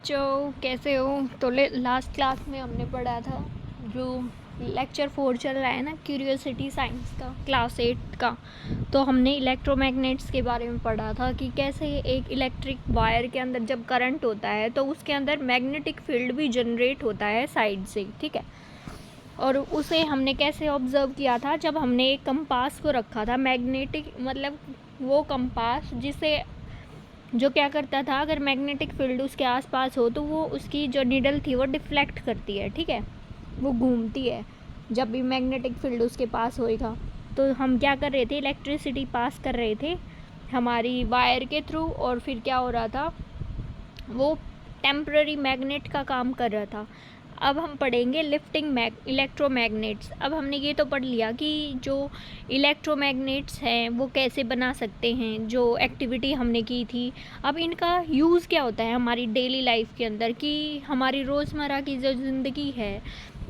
बच्चों कैसे हो। तो लास्ट क्लास में हमने पढ़ा था जो लेक्चर 4 चल रहा है ना, क्यूरियोसिटी साइंस का, क्लास 8 का। तो हमने इलेक्ट्रोमैग्नेट्स के बारे में पढ़ा था कि कैसे एक इलेक्ट्रिक वायर के अंदर जब करंट होता है तो उसके अंदर मैग्नेटिक फील्ड भी जनरेट होता है साइड से, ठीक है। और उसे हमने कैसे ऑब्ज़र्व किया था, जब हमने एक कंपास को रखा था मैग्नेटिक, मतलब वो कंपास जिसे जो क्या करता था, अगर मैग्नेटिक फील्ड उसके आसपास हो तो वो उसकी जो नीडल थी वो डिफ्लेक्ट करती है, ठीक है, वो घूमती है जब भी मैग्नेटिक फील्ड उसके पास होएगा। तो हम क्या कर रहे थे, इलेक्ट्रिसिटी पास कर रहे थे हमारी वायर के थ्रू, और फिर क्या हो रहा था, वो टेम्पररी मैग्नेट का काम कर रहा था। अब हम पढ़ेंगे लिफ्टिंग इलेक्ट्रोमैग्नेट्स। अब हमने ये तो पढ़ लिया कि जो इलेक्ट्रोमैग्नेट्स हैं वो कैसे बना सकते हैं, जो एक्टिविटी हमने की थी। अब इनका यूज़ क्या होता है हमारी डेली लाइफ के अंदर, कि हमारी रोज़मर्रा की जो ज़िंदगी है,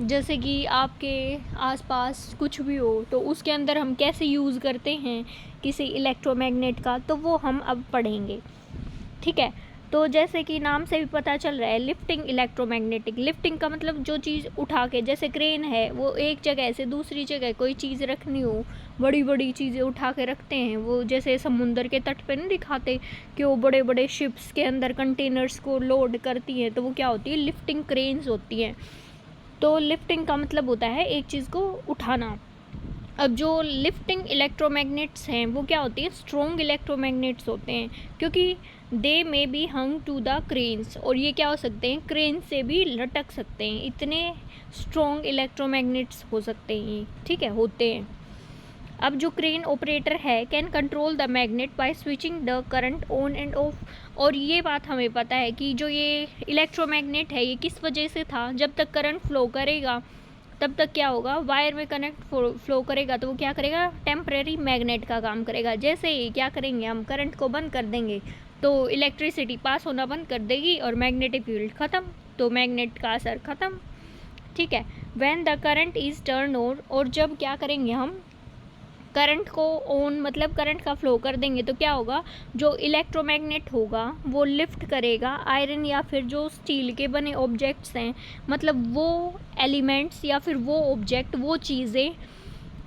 जैसे कि आपके आसपास कुछ भी हो तो उसके अंदर हम कैसे यूज़ करते हैं किसी इलेक्ट्रोमैग्नेट का, तो वो हम अब पढ़ेंगे, ठीक है। तो जैसे कि नाम से भी पता चल रहा है, लिफ्टिंग इलेक्ट्रोमैग्नेटिक। लिफ्टिंग का मतलब जो चीज़ उठा के, जैसे क्रेन है वो एक जगह से दूसरी जगह कोई चीज़ रखनी हो, बड़ी बड़ी चीज़ें उठा के रखते हैं वो, जैसे समुंदर के तट पे नहीं दिखाते कि वो बड़े बड़े शिप्स के अंदर कंटेनर्स को लोड करती हैं, तो वो क्या होती है, लिफ्टिंग क्रेन्स होती हैं। तो लिफ्टिंग का मतलब होता है एक चीज़ को उठाना। अब जो लिफ्टिंग इलेक्ट्रोमैग्नेट्स हैं वो क्या होती है, स्ट्रॉन्ग इलेक्ट्रोमैग्नेट्स होते हैं, क्योंकि they may be hung to the cranes, और ये क्या हो सकते हैं, क्रेन से भी लटक सकते हैं, इतने स्ट्रॉन्ग इलेक्ट्रोमैग्नेट्स हो सकते हैं, ठीक है, होते हैं। अब जो क्रेन ऑपरेटर है can control the magnet by switching the current on and off. और ये बात हमें पता है कि जो ये इलेक्ट्रोमैग्नेट है ये किस वजह से था, जब तक करंट फ्लो करेगा तब तक क्या होगा, वायर में करंट फ्लो करेगा तो वो क्या करेगा, टेम्परेरी मैग्नेट का काम करेगा। जैसे ही क्या करेंगे, हम करंट को बंद कर देंगे तो इलेक्ट्रिसिटी पास होना बंद कर देगी और मैग्नेटिक फील्ड ख़त्म, तो मैग्नेट का असर ख़त्म, ठीक है। When the current is turn on, और जब क्या करेंगे हम करंट को ऑन, मतलब करंट का फ्लो कर देंगे तो क्या होगा, जो इलेक्ट्रोमैग्नेट होगा वो लिफ्ट करेगा आयरन या फिर जो स्टील के बने ऑब्जेक्ट्स हैं, मतलब वो एलिमेंट्स या फिर वो ऑब्जेक्ट, वो चीज़ें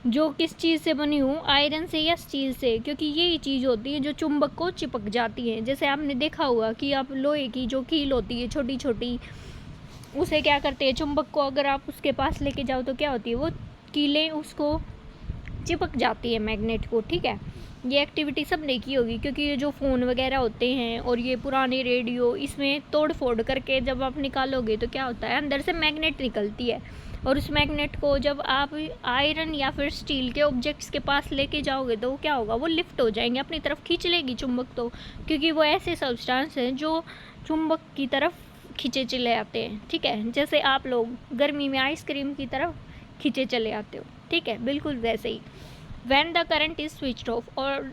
जो किस चीज़ से बनी हो, आयरन से या स्टील से, क्योंकि यही चीज़ होती है जो चुंबक को चिपक जाती है। जैसे आपने देखा हुआ कि आप लोहे की जो कील होती है छोटी छोटी, उसे क्या करते हैं, चुंबक को अगर आप उसके पास लेके जाओ तो क्या होती है, वो कीलें उसको चिपक जाती है मैग्नेट को, ठीक है। ये एक्टिविटी सब ने की होगी, क्योंकि ये जो फ़ोन वगैरह होते हैं और ये पुराने रेडियो, इसमें तोड़ फोड़ करके जब आप निकालोगे तो क्या होता है, अंदर से मैग्नेट निकलती है, और उस मैग्नेट को जब आप आयरन या फिर स्टील के ऑब्जेक्ट्स के पास लेके जाओगे तो क्या होगा, वो लिफ्ट हो जाएंगे, अपनी तरफ खींच लेगी चुंबक, तो क्योंकि वो ऐसे सब्सटेंस हैं जो चुंबक की तरफ खींचे चले आते हैं, ठीक है। जैसे आप लोग गर्मी में आइसक्रीम की तरफ खींचे चले आते हो, ठीक है, बिल्कुल वैसे ही। When the current is switched off, और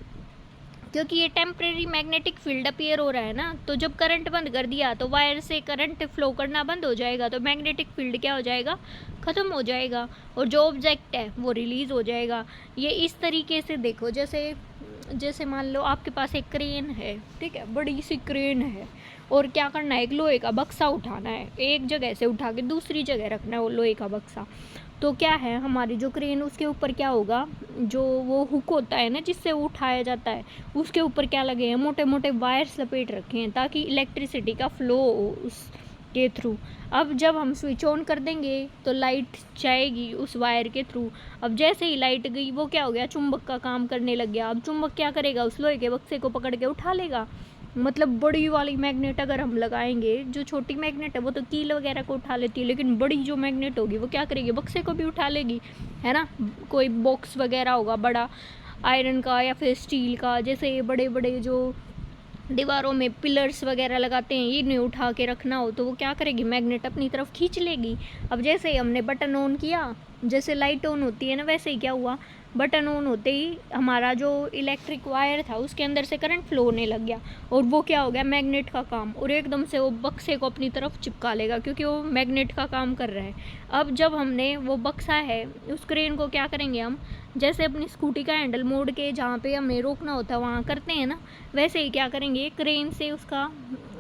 क्योंकि ये टेम्परेरी मैग्नेटिक फील्ड अपीयर हो रहा है ना, तो जब करंट बंद कर दिया तो वायर से करंट फ्लो करना बंद हो जाएगा, तो मैग्नेटिक फील्ड क्या हो जाएगा, ख़त्म हो जाएगा, और जो ऑब्जेक्ट है वो रिलीज़ हो जाएगा। ये इस तरीके से देखो, जैसे जैसे मान लो आपके पास एक क्रेन है, ठीक है, बड़ी सी क्रेन है, और क्या करना है, एक लोहे का बक्सा उठाना है, एक जगह से उठा के दूसरी जगह रखना है वो लोहे का बक्सा। तो क्या है, हमारी जो क्रेन, उसके ऊपर क्या होगा, जो वो हुक होता है ना जिससे वो उठाया जाता है, उसके ऊपर क्या लगे हैं, मोटे मोटे वायर्स लपेट रखे हैं ताकि इलेक्ट्रिसिटी का फ्लो हो उसके थ्रू। अब जब हम स्विच ऑन कर देंगे तो लाइट जाएगी उस वायर के थ्रू। अब जैसे ही लाइट गई वो क्या हो गया, चुंबक का काम करने लग गया। अब चुंबक क्या करेगा, उस लोहे के बक्से को पकड़ के उठा लेगा। मतलब बड़ी वाली मैग्नेट अगर हम लगाएंगे, जो छोटी मैग्नेट है वो तो कील वगैरह को उठा लेती है, लेकिन बड़ी जो मैग्नेट होगी वो क्या करेगी, बक्से को भी उठा लेगी, है ना। कोई बॉक्स वगैरह होगा बड़ा आयरन का या फिर स्टील का, जैसे ये बड़े बड़े जो दीवारों में पिलर्स वगैरह लगाते हैं, ये नहीं उठा के रखना हो तो वो क्या करेगी, मैग्नेट अपनी तरफ खींच लेगी। अब जैसे ही हमने बटन ऑन किया, जैसे लाइट ऑन होती है ना, वैसे ही क्या हुआ, बटन ऑन होते ही हमारा जो इलेक्ट्रिक वायर था उसके अंदर से करंट फ्लो होने लग गया, और वो क्या हो गया, मैग्नेट का काम, और एकदम से वो बक्से को अपनी तरफ चिपका लेगा क्योंकि वो मैग्नेट का काम कर रहा है। अब जब हमने वो बक्सा है उस क्रेन को क्या करेंगे हम, जैसे अपनी स्कूटी का हैंडल मोड़ के जहाँ पे हमें रोकना होता है वहाँ करते हैं ना, वैसे ही क्या करेंगे, क्रेन से उसका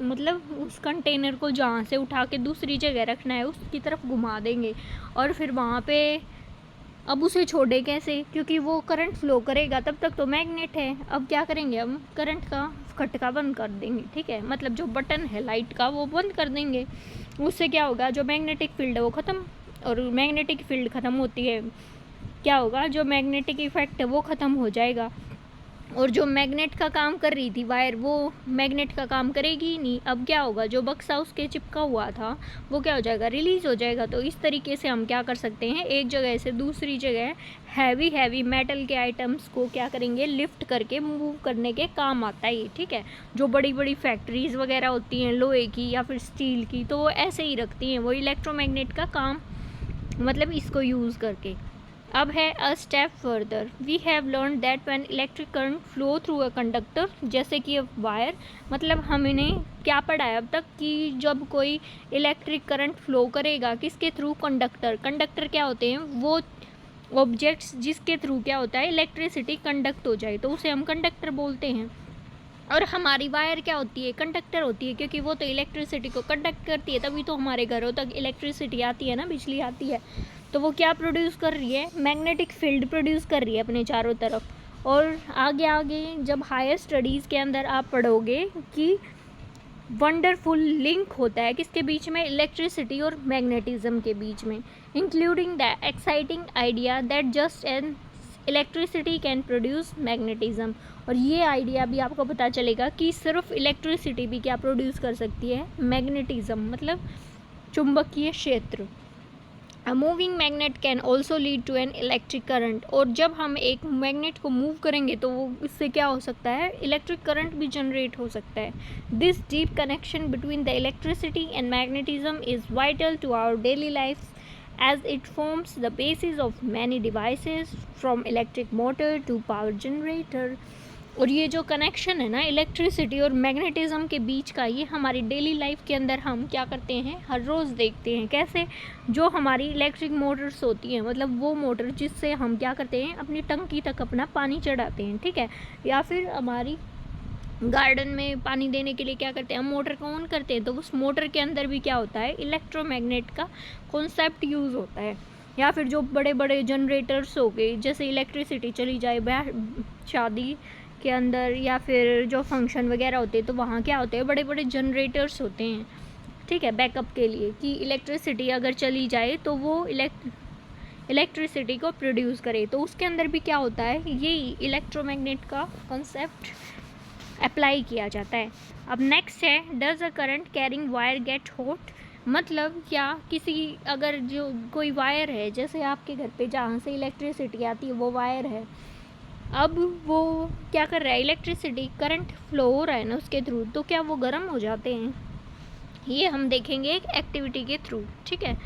मतलब उस कंटेनर को जहाँ से उठा के दूसरी जगह रखना है उसकी तरफ घुमा देंगे, और फिर वहाँ पे अब उसे छोड़े कैसे, क्योंकि वो करंट फ्लो करेगा, तब तक तो मैग्नेट है। अब क्या करेंगे, हम करंट का खटका बंद कर देंगे, ठीक है, मतलब जो बटन है लाइट का वो बंद कर देंगे। उससे क्या होगा, जो मैग्नेटिक फील्ड है वो ख़त्म, और मैग्नेटिक फील्ड ख़त्म होती है क्या होगा, जो मैग्नेटिक इफेक्ट है वो ख़त्म हो जाएगा, और जो मैग्नेट का काम कर रही थी वायर वो मैग्नेट का काम करेगी ही नहीं। अब क्या होगा, जो बक्सा उसके चिपका हुआ था वो क्या हो जाएगा, रिलीज़ हो जाएगा। तो इस तरीके से हम क्या कर सकते हैं, एक जगह से दूसरी जगह हैवी मेटल के आइटम्स को क्या करेंगे, लिफ्ट करके मूव करने के काम आता है ये, ठीक है। जो बड़ी बड़ी फैक्ट्रीज़ वगैरह होती हैं लोहे की या फिर स्टील की, तो वो ऐसे ही रखती हैं, वो इलेक्ट्रोमैग्नेट का काम मतलब इसको यूज़ करके। अब है a step further, we have learn that when electric current flow through a conductor, जैसे कि वायर, मतलब हमने क्या पढ़ा है अब तक कि जब कोई इलेक्ट्रिक करंट फ्लो करेगा किसके थ्रू, कंडक्टर क्या होते हैं, वो ऑब्जेक्ट्स जिसके थ्रू क्या होता है इलेक्ट्रिसिटी कंडक्ट हो जाए तो उसे हम कंडक्टर बोलते हैं। और हमारी वायर क्या होती है, कंडक्टर होती है, क्योंकि वो तो इलेक्ट्रिसिटी को कंडक्ट करती है, तभी तो हमारे घरों तक इलेक्ट्रिसिटी आती है ना, बिजली आती है। तो वो क्या प्रोड्यूस कर रही है, मैग्नेटिक फील्ड प्रोड्यूस कर रही है अपने चारों तरफ। और आगे आगे जब हायर स्टडीज़ के अंदर आप पढ़ोगे कि वंडरफुल लिंक होता है किसके बीच में, इलेक्ट्रिसिटी और मैग्नेटिज्म के बीच में, including the exciting idea that just an electricity can produce magnetism. और ये आइडिया भी आपको पता चलेगा कि सिर्फ इलेक्ट्रिसिटी भी क्या प्रोड्यूस कर सकती है, मैग्नेटिज्म मतलब चुंबकीय क्षेत्र। A moving magnet can also lead to an electric current, और जब हम एक मैग्नेट को मूव करेंगे तो वो इससे क्या हो सकता है, इलेक्ट्रिक करंट भी जनरेट हो सकता है। This deep connection between the electricity and magnetism is vital to our daily life as it forms the basis of many devices from electric motor to power generator। और ये जो connection है ना electricity और magnetism के बीच का, ये हमारी डेली लाइफ के अंदर हम क्या करते हैं, हर रोज़ देखते हैं। कैसे, जो हमारी इलेक्ट्रिक मोटर्स होती हैं, मतलब वो मोटर जिससे हम क्या करते हैं, अपनी टंकी तक अपना पानी चढ़ाते हैं, ठीक है, या फिर हमारी गार्डन में पानी देने के लिए क्या करते हैं, हम मोटर को ऑन करते हैं, तो उस मोटर के अंदर भी क्या होता है, इलेक्ट्रोमैग्नेट का कॉन्सेप्ट यूज़ होता है। या फिर जो बड़े बड़े जनरेटर्स हो गए, जैसे इलेक्ट्रिसिटी चली जाए शादी के अंदर या फिर जो फंक्शन वगैरह होते हैं, तो वहाँ क्या होते हैं, बड़े बड़े जनरेटर्स होते हैं, ठीक है, बैकअप के लिए, कि इलेक्ट्रिसिटी अगर चली जाए तो वो इलेक्ट्रिसिटी को प्रोड्यूस करे। तो उसके अंदर भी क्या होता है, यही इलेक्ट्रोमैग्नेट का कॉन्सेप्ट अप्लाई किया जाता है। अब नेक्स्ट है, does a current carrying wire get hot, मतलब क्या किसी, अगर जो कोई वायर है, जैसे आपके घर पे जहाँ से इलेक्ट्रिसिटी आती है वो वायर है, अब वो क्या कर रहा है, इलेक्ट्रिसिटी करंट फ्लो हो रहा है ना उसके थ्रू, तो क्या वो गर्म हो जाते हैं, ये हम देखेंगे एक एक्टिविटी के थ्रू, ठीक है।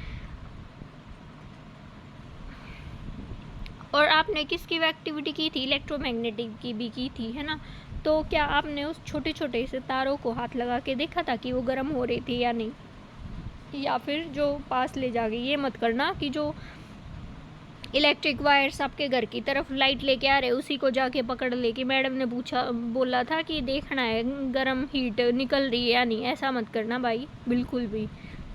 और आपने किसकी एक्टिविटी की थी, इलेक्ट्रोमैग्नेटिक की भी की थी, है ना। तो क्या आपने उस छोटे छोटे से तारों को हाथ लगा के देखा था कि वो गर्म हो रही थी या नहीं, या फिर जो पास ले जाके, ये मत करना कि जो इलेक्ट्रिक वायर्स आपके घर की तरफ लाइट लेके आ रहे उसी को जाके पकड़ ले कि मैडम ने बोला था कि देखना है गर्म हीट निकल रही है या नहीं, ऐसा मत करना भाई, बिल्कुल भी,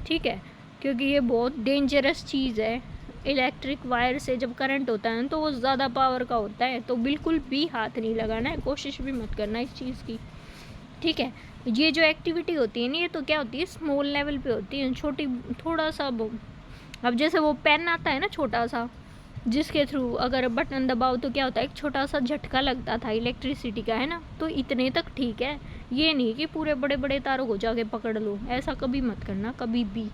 ठीक है, क्योंकि ये बहुत डेंजरस चीज़ है। इलेक्ट्रिक वायर से जब करंट होता है तो वो ज़्यादा पावर का होता है, तो बिल्कुल भी हाथ नहीं लगाना है, कोशिश भी मत करना इस चीज़ की, ठीक है। ये जो एक्टिविटी होती है ना, ये तो क्या होती है, स्मॉल लेवल पे होती है, छोटी, थोड़ा सा अब जैसे वो पेन आता है ना छोटा सा, जिसके थ्रू अगर बटन दबाओ तो क्या होता है, एक छोटा सा झटका लगता था इलेक्ट्रिसिटी का, है ना, तो इतने तक ठीक है, ये नहीं कि पूरे बड़े बड़े तारों को जाके पकड़ लो, ऐसा कभी मत करना, कभी भी,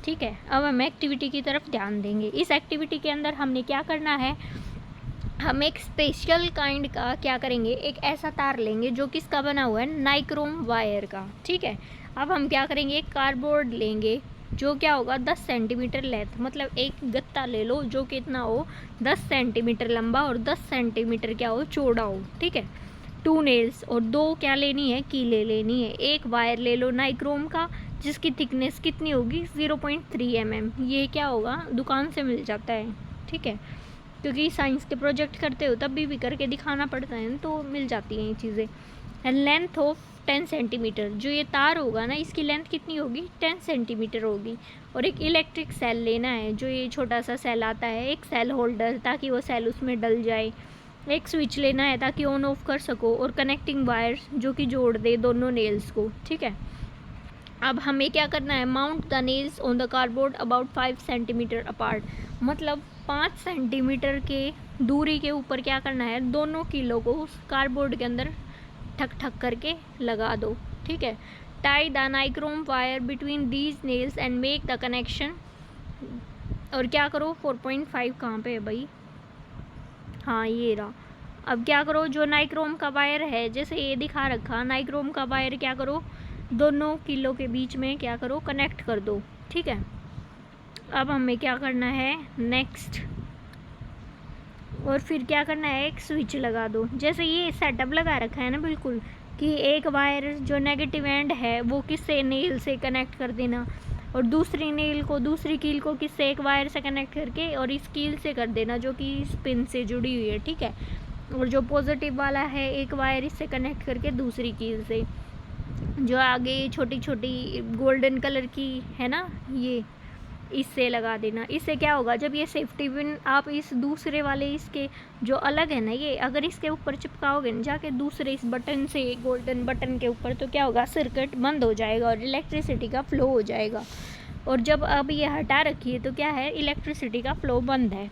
ठीक है। अब हम एक्टिविटी की तरफ ध्यान देंगे। इस एक्टिविटी के अंदर हमने क्या करना है, हम एक स्पेशल काइंड का क्या करेंगे, एक ऐसा तार लेंगे जो किसका बना हुआ है, नाइक्रोम वायर का, ठीक है। अब हम क्या करेंगे, एक कार्डबोर्ड लेंगे, जो क्या होगा 10 सेंटीमीटर लेंथ, मतलब एक गत्ता ले लो जो कितना हो 10 सेंटीमीटर लंबा और 10 सेंटीमीटर क्या हो चौड़ा हो, ठीक है। 2 नेल्स और 2 क्या लेनी है कीले लेनी है। एक वायर ले लो नाइक्रोम का जिसकी थिकनेस कितनी होगी 0.3 mm। ये क्या होगा दुकान से मिल जाता है, ठीक है, क्योंकि साइंस के प्रोजेक्ट करते हो तब भी करके दिखाना पड़ता है तो मिल जाती हैं ये चीज़ें। एंड लेंथ ऑफ 10 सेंटीमीटर, जो ये तार होगा ना इसकी लेंथ कितनी होगी 10 सेंटीमीटर होगी। और एक इलेक्ट्रिक सेल लेना है, जो ये छोटा सा सेल आता है, एक सेल होल्डर ताकि वो सेल उसमें डल जाए। एक स्विच लेना है ताकि ऑन ऑफ कर सको, और कनेक्टिंग वायर्स जो कि जोड़ दे दोनों नेल्स को, ठीक है। अब हमें क्या करना है, mount the nails on the cardboard about 5 centimetre apart, मतलब 5 सेंटीमीटर के दूरी के ऊपर क्या करना है, दोनों कीलों को उस कार्डबोर्ड के अंदर ठक ठक करके लगा दो, ठीक है। Tie the nichrome wire between these nails and make the connection, और क्या करो 4.5 कहाँ पे है भाई, हाँ ये रहा। अब क्या करो, जो नाइक्रोम का वायर है जैसे ये दिखा रखा, नाइक्रोम का वायर क्या करो दोनों कीलों के बीच में क्या करो कनेक्ट कर दो, ठीक है। अब हमें क्या करना है नेक्स्ट, और फिर क्या करना है एक स्विच लगा दो। जैसे ये सेटअप लगा रखा है ना बिल्कुल, कि एक वायर जो नेगेटिव एंड है वो किससे नेल से कनेक्ट कर देना, और दूसरी नेल को दूसरी कील को किससे एक वायर से कनेक्ट करके और इस कील से कर देना जो कि इस पिन से जुड़ी हुई है, ठीक है। और जो पॉजिटिव वाला है एक वायर इससे कनेक्ट करके दूसरी कील से, जो आगे छोटी छोटी गोल्डन कलर की है ना ये इससे लगा देना। इससे क्या होगा, जब ये सेफ्टी पिन आप इस दूसरे वाले इसके जो अलग है ना ये अगर इसके ऊपर चिपकाओगे ना जाके दूसरे इस बटन से गोल्डन बटन के ऊपर, तो क्या होगा सर्किट बंद हो जाएगा और इलेक्ट्रिसिटी का फ्लो हो जाएगा। और जब अब ये हटा रखिए तो क्या है इलेक्ट्रिसिटी का फ्लो बंद है।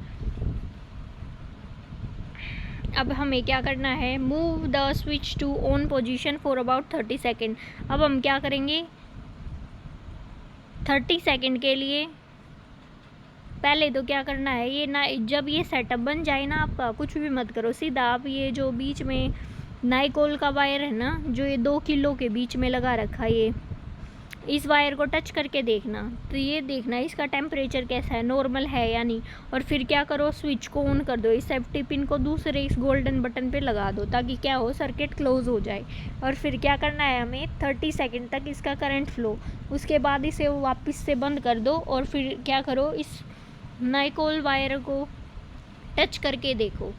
अब हमें क्या करना है, move the switch to on position for about 30 second. अब हम क्या करेंगे 30 सेकेंड के लिए, पहले तो क्या करना है ये ना, जब ये सेटअप बन जाए ना आपका कुछ भी मत करो, सीधा आप ये जो बीच में नाइकोल का वायर है ना जो ये 2 किलो के बीच में लगा रखा है, ये इस वायर को टच करके देखना, तो ये देखना इसका टेम्परेचर कैसा है, नॉर्मल है या नहीं। और फिर क्या करो स्विच को ऑन कर दो, इस सेफ्टी पिन को दूसरे इस गोल्डन बटन पे लगा दो ताकि क्या हो सर्किट क्लोज हो जाए। और फिर क्या करना है हमें 30 सेकंड तक इसका करंट फ्लो, उसके बाद इसे वापस से बंद कर दो। और फिर क्या करो इस नाइकोल वायर को टच करके देखो,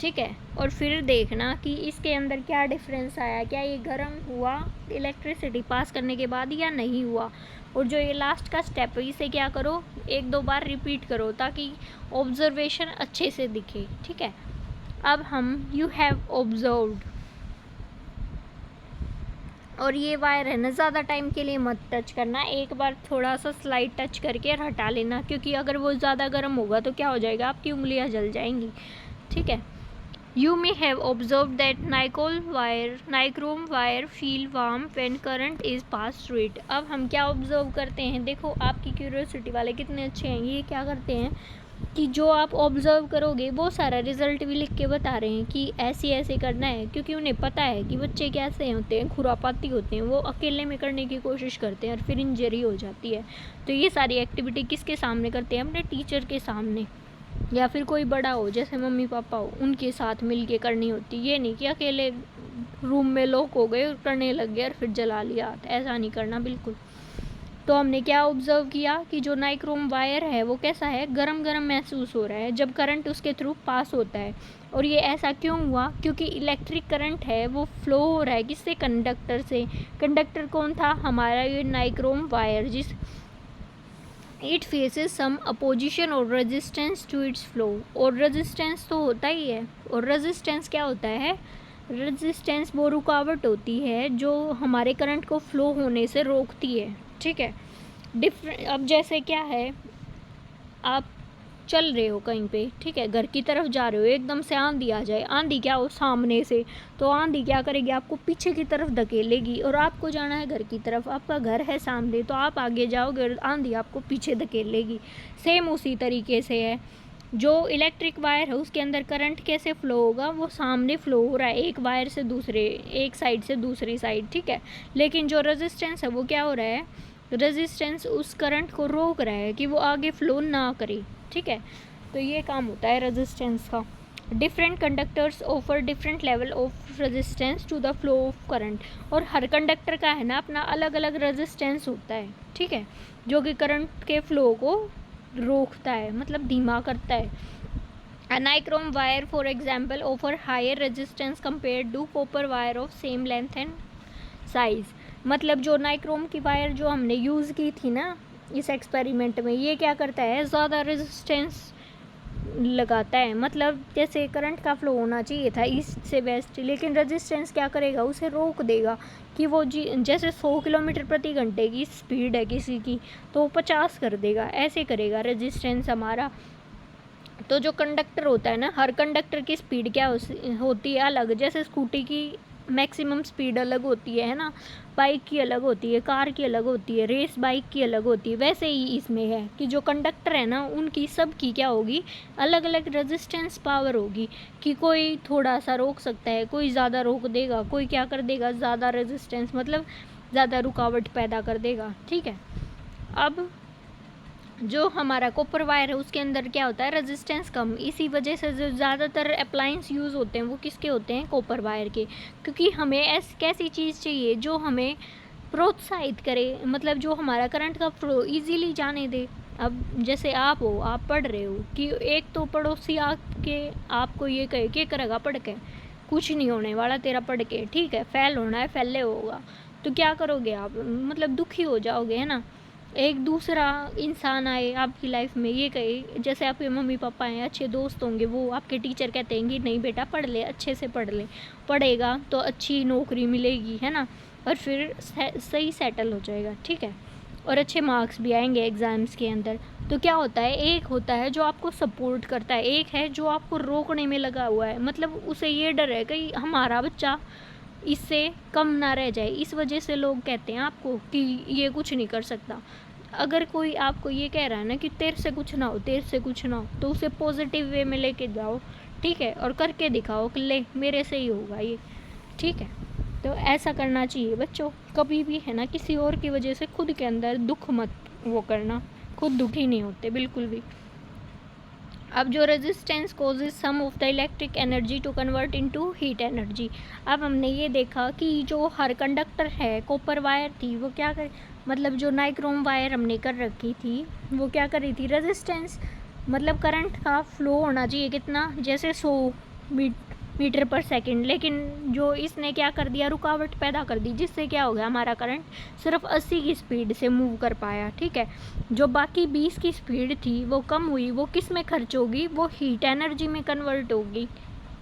ठीक है। और फिर देखना कि इसके अंदर क्या डिफरेंस आया, क्या ये गर्म हुआ इलेक्ट्रिसिटी पास करने के बाद या नहीं हुआ। और जो ये लास्ट का स्टेप है इसे क्या करो 1-2 बार रिपीट करो ताकि ऑब्जर्वेशन अच्छे से दिखे, ठीक है। अब हम यू हैव ऑब्जर्व्ड, और ये वायर है ना ज़्यादा टाइम के लिए मत टच करना, एक बार थोड़ा सा स्लाइड टच करके और हटा लेना, क्योंकि अगर वो ज़्यादा गर्म होगा तो क्या हो जाएगा आपकी उंगलियां जल जाएंगी, ठीक है। You may have observed that nichrome wire feel warm when current is passed through it। अब हम क्या ऑब्जर्व करते हैं, देखो आपकी क्यूरियोसिटी वाले कितने अच्छे हैं, ये क्या करते हैं कि जो आप ऑब्जर्व करोगे वो सारा रिजल्ट भी लिख के बता रहे हैं कि ऐसे ऐसे करना है, क्योंकि उन्हें पता है कि बच्चे कैसे होते हैं, खुरापाती होते हैं, वो अकेले में करने की कोशिश करते हैं और फिर इंजरी हो जाती है। तो ये सारी एक्टिविटी किसके सामने करते हैं, अपने टीचर के सामने, या फिर कोई बड़ा हो जैसे मम्मी पापा हो उनके साथ मिल के करनी होती। ये नहीं कि अकेले रूम में लॉक हो गए और करने लग गए और फिर जला लिया हाथ, ऐसा नहीं करना बिल्कुल। तो हमने क्या ऑब्जर्व किया कि जो नाइक्रोम वायर है वो कैसा है, गरम गरम महसूस हो रहा है जब करंट उसके थ्रू पास होता है। और ये ऐसा क्यों हुआ, क्योंकि इलेक्ट्रिक करंट है वो फ्लो हो रहा है किससे, कंडक्टर से। कंडक्टर कौन था, हमारा ये नाइक्रोम वायर, जिस इट फेसेस सम अपोजिशन और रेजिस्टेंस टू इट्स फ्लो। और रेजिस्टेंस तो होता ही है, और रेजिस्टेंस क्या होता है, रेजिस्टेंस वो रुकावट होती है जो हमारे करंट को फ्लो होने से रोकती है, ठीक है। अब जैसे क्या है, आप चल रहे हो कहीं पे, ठीक है, घर की तरफ जा रहे हो, एकदम से आंधी आ जाए, आंधी क्या हो सामने से, तो आंधी क्या करेगी, आपको पीछे की तरफ धकेलेगी, और आपको जाना है घर की तरफ, आपका घर है सामने, तो आप आगे जाओगे और आंधी आपको पीछे धकेलेगी। सेम उसी तरीके से है, जो इलेक्ट्रिक वायर है उसके अंदर करंट कैसे फ्लो होगा, वो सामने फ्लो हो रहा है एक वायर से दूसरे, एक साइड से दूसरी साइड, ठीक है। लेकिन जो रेजिस्टेंस है वो क्या हो रहा है, रेजिस्टेंस उस करंट को रोक रहा है कि वो आगे फ्लो ना करे, ठीक है। तो ये काम होता है रेजिस्टेंस का। Different conductors offer different level of resistance to the flow of current, और हर कंडक्टर का है ना अपना अलग अलग रेजिस्टेंस होता है, ठीक है, जो कि करंट के फ्लो को रोकता है, मतलब धीमा करता है। A nichrome wire, for example, offer higher resistance compared to copper wire of same length and size। मतलब जो नाइक्रोम की वायर जो हमने यूज़ की थी ना इस एक्सपेरिमेंट में, ये क्या करता है, ज़्यादा रेजिस्टेंस लगाता है। मतलब जैसे करंट का फ्लो होना चाहिए था ईस्ट से वेस्ट, लेकिन रेजिस्टेंस क्या करेगा, उसे रोक देगा कि वो जैसे 100 किलोमीटर प्रति घंटे की स्पीड है किसी की, तो वो 50 कर देगा, ऐसे करेगा रेजिस्टेंस हमारा। तो जो कंडक्टर होता है ना, हर कंडक्टर की स्पीड क्या होती है अलग। जैसे स्कूटी की मैक्सिमम स्पीड अलग होती है ना, बाइक की अलग होती है, कार की अलग होती है, रेस बाइक की अलग होती है। वैसे ही इसमें है कि जो कंडक्टर है ना उनकी सब की क्या होगी, अलग अलग रेजिस्टेंस पावर होगी, कि कोई थोड़ा सा रोक सकता है, कोई ज़्यादा रोक देगा, कोई क्या कर देगा, ज़्यादा रेजिस्टेंस मतलब ज़्यादा रुकावट पैदा कर देगा, ठीक है। अब जो हमारा कॉपर वायर है उसके अंदर क्या होता है, रेजिस्टेंस कम, इसी वजह से जो ज़्यादातर अप्लायंस यूज़ होते हैं वो किसके होते हैं, कॉपर वायर के। क्योंकि हमें कैसी चीज़ चाहिए जो हमें प्रोत्साहित करे, मतलब जो हमारा करंट का फ्लो इजीली जाने दे। अब जैसे आप हो, आप पढ़ रहे हो कि एक तो पड़ोसी आपको ये कहे कि करेगा पढ़ के, कुछ नहीं होने वाला तेरा पढ़ के, ठीक है, फेल होना है, फेले होगा, तो क्या करोगे आप, मतलब दुखी हो जाओगे, है ना। एक दूसरा इंसान आए आपकी लाइफ में, ये कहे, जैसे आपके मम्मी पापा हैं, अच्छे दोस्त होंगे, वो आपके टीचर कहते हैं कि नहीं बेटा पढ़ ले, अच्छे से पढ़ ले, पढ़ेगा तो अच्छी नौकरी मिलेगी, है ना, और फिर सही सेटल हो जाएगा, ठीक है, और अच्छे मार्क्स भी आएंगे एग्ज़ाम्स के अंदर। तो क्या होता है, एक होता है जो आपको सपोर्ट करता है, एक है जो आपको रोकने में लगा हुआ है, मतलब उसे ये डर है कि हमारा बच्चा इससे कम ना रह जाए, इस वजह से लोग कहते हैं आपको कि ये कुछ नहीं कर सकता। अगर कोई आपको ये कह रहा है ना कि तेरे से कुछ ना हो, तेरे से कुछ ना हो, तो उसे पॉजिटिव वे में लेके जाओ, ठीक है, और करके दिखाओ कि ले मेरे से ही होगा ये, ठीक है। तो ऐसा करना चाहिए बच्चों, कभी भी है ना किसी और की वजह से खुद के अंदर दुख मत वो करना, खुद दुखी नहीं होते बिल्कुल भी। अब जो resistance causes some of the electric energy to convert into heat energy. अब हमने ये देखा कि जो हर कंडक्टर है, कॉपर वायर थी वो क्या कर, मतलब जो नाइक्रोम वायर हमने कर रखी थी वो क्या कर रही थी, रेजिस्टेंस, मतलब करंट का फ्लो होना चाहिए कितना, जैसे 100 मीटर पर सेकंड, लेकिन जो इसने क्या कर दिया, रुकावट पैदा कर दी, जिससे क्या हो गया, हमारा करंट सिर्फ 80 की स्पीड से मूव कर पाया, ठीक है। जो बाकी 20 की स्पीड थी वो कम हुई, वो किस में खर्च होगी, वो हीट एनर्जी में कन्वर्ट होगी,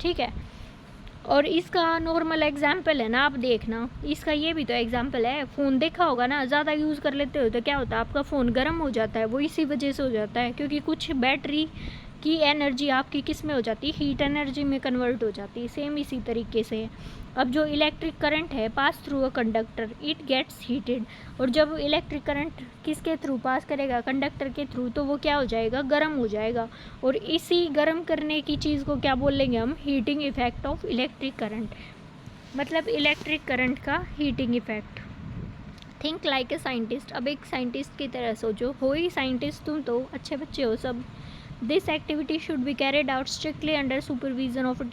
ठीक है। और इसका नॉर्मल एग्जाम्पल है ना, आप देखना, इसका ये भी तो एग्जाम्पल है, फ़ोन देखा होगा ना, ज़्यादा यूज़ कर लेते हो तो क्या होता है, आपका फ़ोन गर्म हो जाता है, वो इसी वजह से हो जाता है, क्योंकि कुछ बैटरी की एनर्जी आपकी किस में हो जाती है, हीट एनर्जी में कन्वर्ट हो जाती है। सेम इसी तरीके से अब जो इलेक्ट्रिक करंट है pass through a conductor, it gets heated, और जब इलेक्ट्रिक करंट किसके थ्रू पास करेगा, कंडक्टर के थ्रू, तो वो क्या हो जाएगा, गर्म हो जाएगा, और इसी गर्म करने की चीज़ को क्या बोलेंगे हम, heating effect of electric current, मतलब इलेक्ट्रिक करंट का heating effect. Think like a scientist, अब एक साइंटिस्ट की तरह सोचो, हो ही साइंटिस्ट तुम तो, अच्छे बच्चे हो सब। This activity should be carried out strictly under supervision of a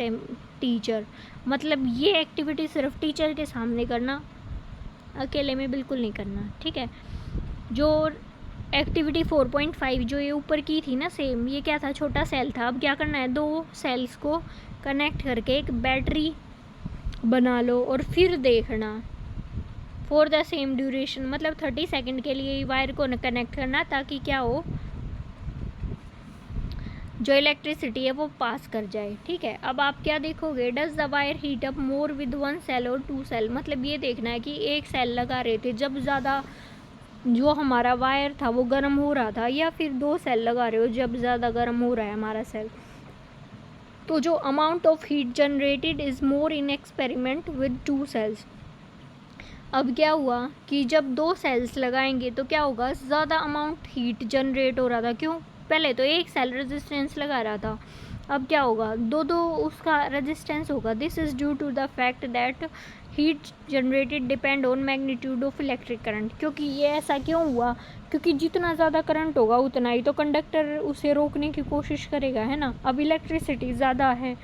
teacher, मतलब ये एक्टिविटी सिर्फ टीचर के सामने करना, अकेले में बिल्कुल नहीं करना, ठीक है। जो एक्टिविटी 4.5 जो ये ऊपर की थी ना सेम, ये क्या था, छोटा सेल था, अब क्या करना है, 2 सेल्स को कनेक्ट करके एक बैटरी बना लो, और फिर देखना फॉर द सेम ड्यूरेशन, मतलब 30 सेकेंड के लिए वायर को कनेक्ट करना, ताकि क्या हो, जो इलेक्ट्रिसिटी है वो पास कर जाए, ठीक है। अब आप क्या देखोगे, does the wire heat up more with 1 cell और 2 सेल, मतलब ये देखना है कि एक सेल लगा रहे थे जब ज़्यादा जो हमारा वायर था वो गर्म हो रहा था, या फिर 2 सेल लगा रहे हो जब ज़्यादा गर्म हो रहा है हमारा सेल। तो जो amount of heat generated is more in experiment with 2 cells. अब क्या हुआ कि जब 2 सेल्स लगाएंगे तो क्या होगा, ज़्यादा अमाउंट हीट जनरेट हो रहा था, क्यों, पहले तो एक सेल रेजिस्टेंस लगा रहा था, अब क्या होगा, दो दो उसका रेजिस्टेंस होगा। This is due to the fact that heat generated depend on magnitude of electric current. क्योंकि ये ऐसा क्यों हुआ, क्योंकि जितना ज़्यादा करंट होगा उतना ही तो कंडक्टर उसे रोकने की कोशिश करेगा, है ना। अब इलेक्ट्रिसिटी ज़्यादा है,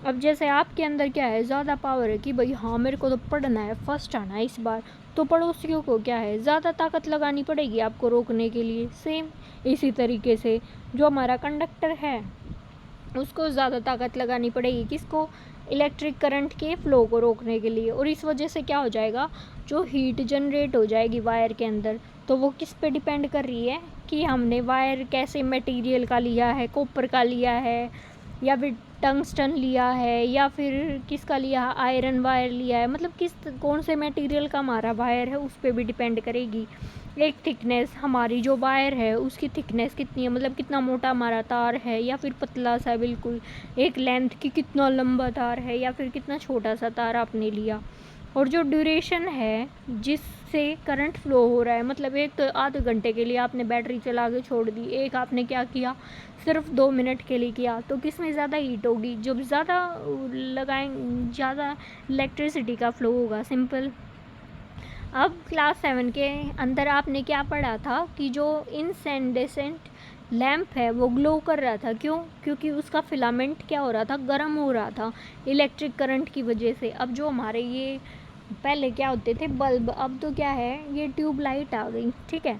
अब जैसे आपके अंदर क्या है, ज़्यादा पावर है कि भाई हाँ मेरे को तो पढ़ना है, फर्स्ट आना है इस बार, तो पड़ोसियों को क्या है, ज़्यादा ताकत लगानी पड़ेगी आपको रोकने के लिए। सेम इसी तरीके से जो हमारा कंडक्टर है उसको ज़्यादा ताकत लगानी पड़ेगी, किसको, इलेक्ट्रिक करंट के फ़्लो को रोकने के लिए। और इस वजह से क्या हो जाएगा, जो हीट जनरेट हो जाएगी वायर के अंदर, तो वो किस पे डिपेंड कर रही है कि हमने वायर कैसे मटेरियल का लिया है, कॉपर का लिया है या फिर टंगस्टन लिया है या फिर किसका लिया है, आयरन वायर लिया है, मतलब किस कौन से मटेरियल का हमारा वायर है उस पर भी डिपेंड करेगी। एक थिकनेस, हमारी जो वायर है उसकी थिकनेस कितनी है, मतलब कितना मोटा हमारा तार है या फिर पतला सा बिल्कुल, एक लेंथ की कितना लंबा तार है या फिर कितना छोटा सा तार आपने लिया। और जो ड्यूरेशन है जिससे करंट फ्लो हो रहा है, मतलब एक तो आधे घंटे के लिए आपने बैटरी चला के छोड़ दी, एक आपने क्या किया सिर्फ 2 मिनट के लिए किया, तो किस में ज़्यादा हीट होगी, जब ज़्यादा लगाएं ज़्यादा इलेक्ट्रिसिटी का फ्लो होगा, सिंपल। अब क्लास 7 के अंदर आपने क्या पढ़ा था कि जो इनसेंडेसेंट लैम्प है वो ग्लो कर रहा था, क्यों, क्योंकि उसका फिलामेंट क्या हो रहा था, गर्म हो रहा था इलेक्ट्रिक करंट की वजह से। अब जो हमारे ये पहले क्या होते थे बल्ब, अब तो क्या है ये ट्यूब लाइट आ गई, ठीक है।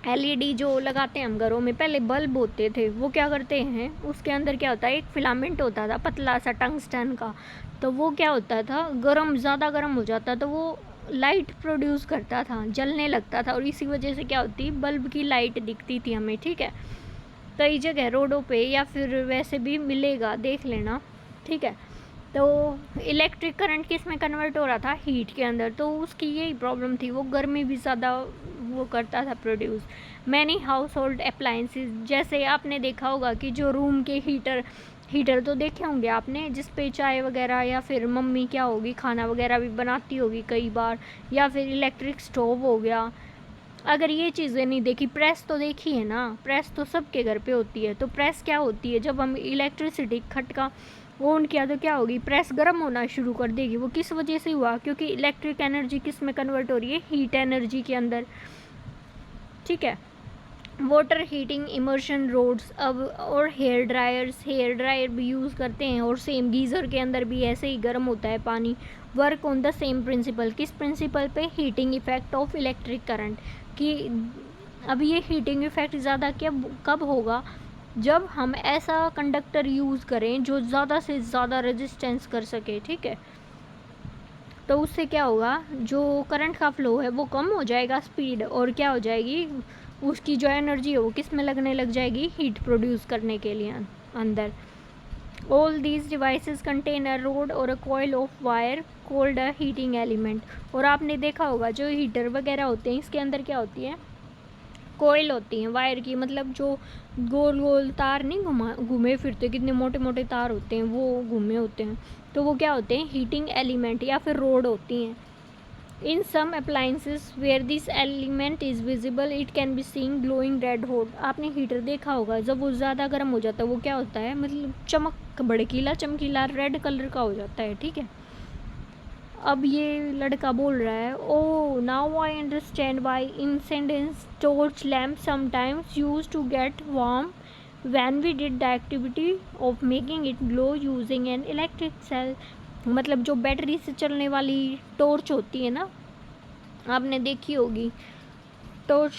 एलईडी जो लगाते हैं हम घरों में, पहले बल्ब होते थे, वो क्या करते हैं, उसके अंदर क्या होता है, एक फिलामेंट होता था पतला सा टंगस्टन का, तो वो क्या होता था, गर्म, ज़्यादा गर्म हो जाता तो वो लाइट प्रोड्यूस करता था, जलने लगता था, और इसी वजह से क्या होती, बल्ब की लाइट दिखती थी हमें, ठीक है। कई जगह रोडों पे या फिर वैसे भी मिलेगा, देख लेना, ठीक है। तो इलेक्ट्रिक करंट किस में कन्वर्ट हो रहा था, हीट के अंदर, तो उसकी यही प्रॉब्लम थी, वो गर्मी भी ज़्यादा वो करता था produce. Many house hold appliances, जैसे आपने देखा होगा कि जो रूम के हीटर तो देखे होंगे आपने, जिस पे चाय वगैरह या फिर मम्मी क्या होगी खाना वगैरह भी बनाती होगी कई बार, या फिर इलेक्ट्रिक स्टोव हो गया। अगर ये चीज़ें नहीं देखी, प्रेस तो देखी है ना, प्रेस तो सबके घर पे होती है। तो प्रेस क्या होती है, जब हम इलेक्ट्रिसिटी खटका ऑन किया तो क्या होगी, प्रेस गर्म होना शुरू कर देगी। वो किस वजह से हुआ, क्योंकि इलेक्ट्रिक एनर्जी किस में कन्वर्ट हो रही है, हीट एनर्जी के अंदर, ठीक है। वाटर हीटिंग इमर्शन रोड्स, अब और हेयर ड्रायर भी यूज़ करते हैं, और सेम गीज़र के अंदर भी ऐसे ही गर्म होता है पानी। Work on the same principle, किस प्रिंसिपल पे, heating effect of electric current, कि अब ये हीटिंग इफेक्ट ज़्यादा कब होगा, जब हम ऐसा कंडक्टर यूज़ करें जो ज़्यादा से ज़्यादा रेजिस्टेंस कर सके, ठीक है। तो उससे क्या होगा, जो करंट का फ्लो है वो कम हो जाएगा स्पीड, और क्या हो जाएगी, उसकी जो एनर्जी है वो किस में लगने लग जाएगी, हीट प्रोड्यूस करने के लिए अंदर। All these devices contain a rod और a coil of wire called a heating element. और आपने देखा होगा जो हीटर वगैरह होते हैं इसके अंदर क्या होती है, कोयल होती हैं वायर की, मतलब जो गोल गोल तार नहीं घूमे फिरते, कितने मोटे मोटे तार होते हैं वो घूमे होते हैं, तो वो क्या होते हैं, हीटिंग एलिमेंट या फिर रोड होती हैं। In some appliances where this element is visible it can be seen glowing red hot. आपने हीटर देखा होगा, जब वो ज़्यादा गर्म हो जाता है वो क्या होता है, मतलब भड़कीला चमकीला रेड कलर का हो जाता है, ठीक है। अब ये लड़का बोल रहा है, oh now I understand why incandescent torch lamp sometimes use to get warm when we did the activity of making it glow using an electric cell. मतलब जो बैटरी से चलने वाली टॉर्च होती है ना, आपने देखी होगी टॉर्च,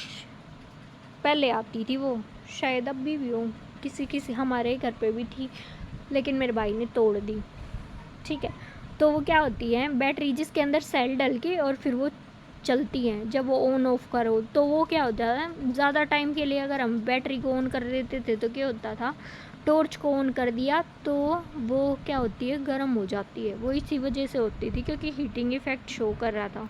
पहले आती थी वो, शायद अब भी हो, किसी हमारे घर पे भी थी लेकिन मेरे भाई ने तोड़ दी, ठीक है। तो वो क्या होती है, बैटरी जिसके अंदर सेल डल के और फिर वो चलती हैं, जब वो ऑन ऑफ करो तो वो क्या होता है, ज़्यादा टाइम के लिए अगर हम बैटरी को ऑन कर देते थे तो क्या होता था, टॉर्च को ऑन कर दिया तो वो क्या होती है, गर्म हो जाती है। वो इसी वजह से होती थी क्योंकि हीटिंग इफेक्ट शो कर रहा था।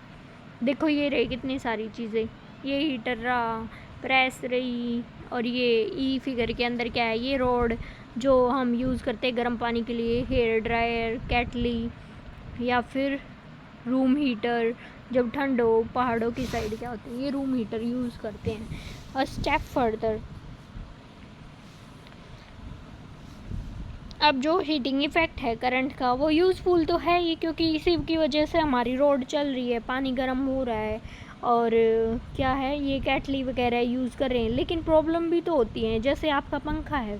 देखो ये रही कितनी सारी चीज़ें, ये हीटर रहा, प्रेस रही, और ये ई फिगर के अंदर क्या है, ये रॉड जो हम यूज़ करते हैं गर्म पानी के लिए, हेयर ड्रायर, केटली, या फिर रूम हीटर, जब ठंड हो पहाड़ों की साइड क्या होते हैं, ये रूम हीटर यूज़ करते हैं। और स्टेप फर्दर, अब जो हीटिंग इफ़ेक्ट है करंट का वो यूज़फुल तो है ही, क्योंकि इसी की वजह से हमारी रोड चल रही है, पानी गर्म हो रहा है और क्या है ये केटली वगैरह यूज़ कर रहे हैं। लेकिन प्रॉब्लम भी तो होती है, जैसे आपका पंखा है,